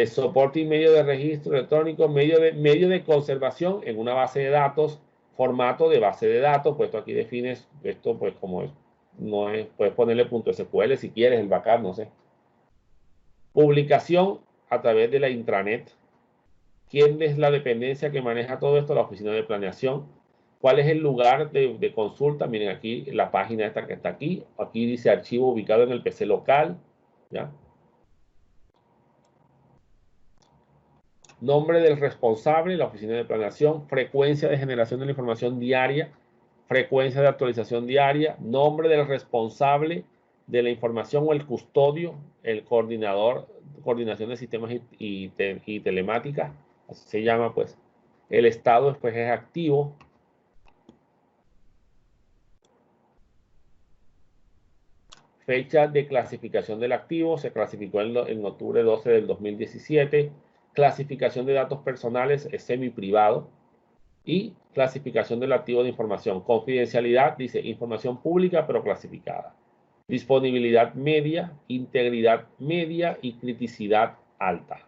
Soporte y medio de registro electrónico, medio de conservación en una base de datos, formato de base de datos, pues tú aquí defines esto, pues como es, no es, puedes ponerle .sql si quieres, el backup, no sé. Publicación a través de la intranet. ¿Quién es la dependencia que maneja todo esto? La oficina de planeación. ¿Cuál es el lugar de consulta? Miren aquí la página esta que está aquí. Aquí dice archivo ubicado en el PC local. ¿Ya? Nombre del responsable, la oficina de planeación. Frecuencia de generación de la información diaria. Frecuencia de actualización diaria. Nombre del responsable de la información o el custodio. El coordinador, coordinación de sistemas y telemática. Así se llama, pues. El estado después es activo. Fecha de clasificación del activo. Se clasificó en octubre 12 del 2017. Clasificación de datos personales es semi-privado. Y clasificación del activo de información. Confidencialidad, dice información pública pero clasificada. Disponibilidad media, integridad media y criticidad alta.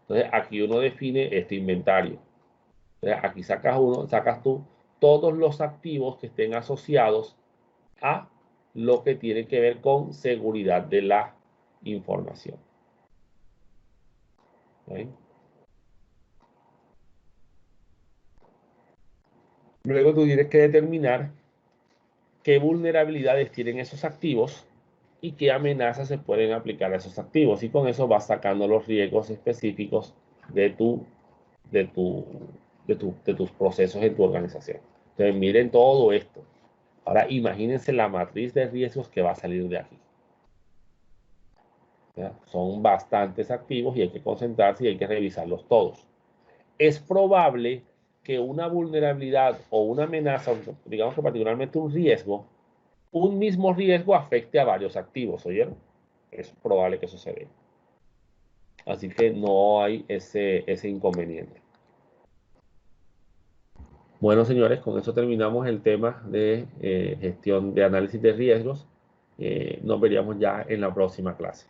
Entonces aquí uno define este inventario. Entonces, aquí sacas tú todos los activos que estén asociados a lo que tiene que ver con seguridad de la información. ¿Okay? Luego tú tienes que determinar qué vulnerabilidades tienen esos activos y qué amenazas se pueden aplicar a esos activos. Y con eso vas sacando los riesgos específicos de tus procesos en tu organización. Entonces, miren todo esto. Ahora, imagínense la matriz de riesgos que va a salir de aquí. ¿Ya? Son bastantes activos y hay que concentrarse y hay que revisarlos todos. Es probable que una vulnerabilidad o una amenaza, digamos que particularmente un mismo riesgo afecte a varios activos, ¿oyeron? Es probable que eso se dé. Así que no hay ese inconveniente. Bueno, señores, con eso terminamos el tema de gestión de análisis de riesgos. Nos veríamos ya en la próxima clase.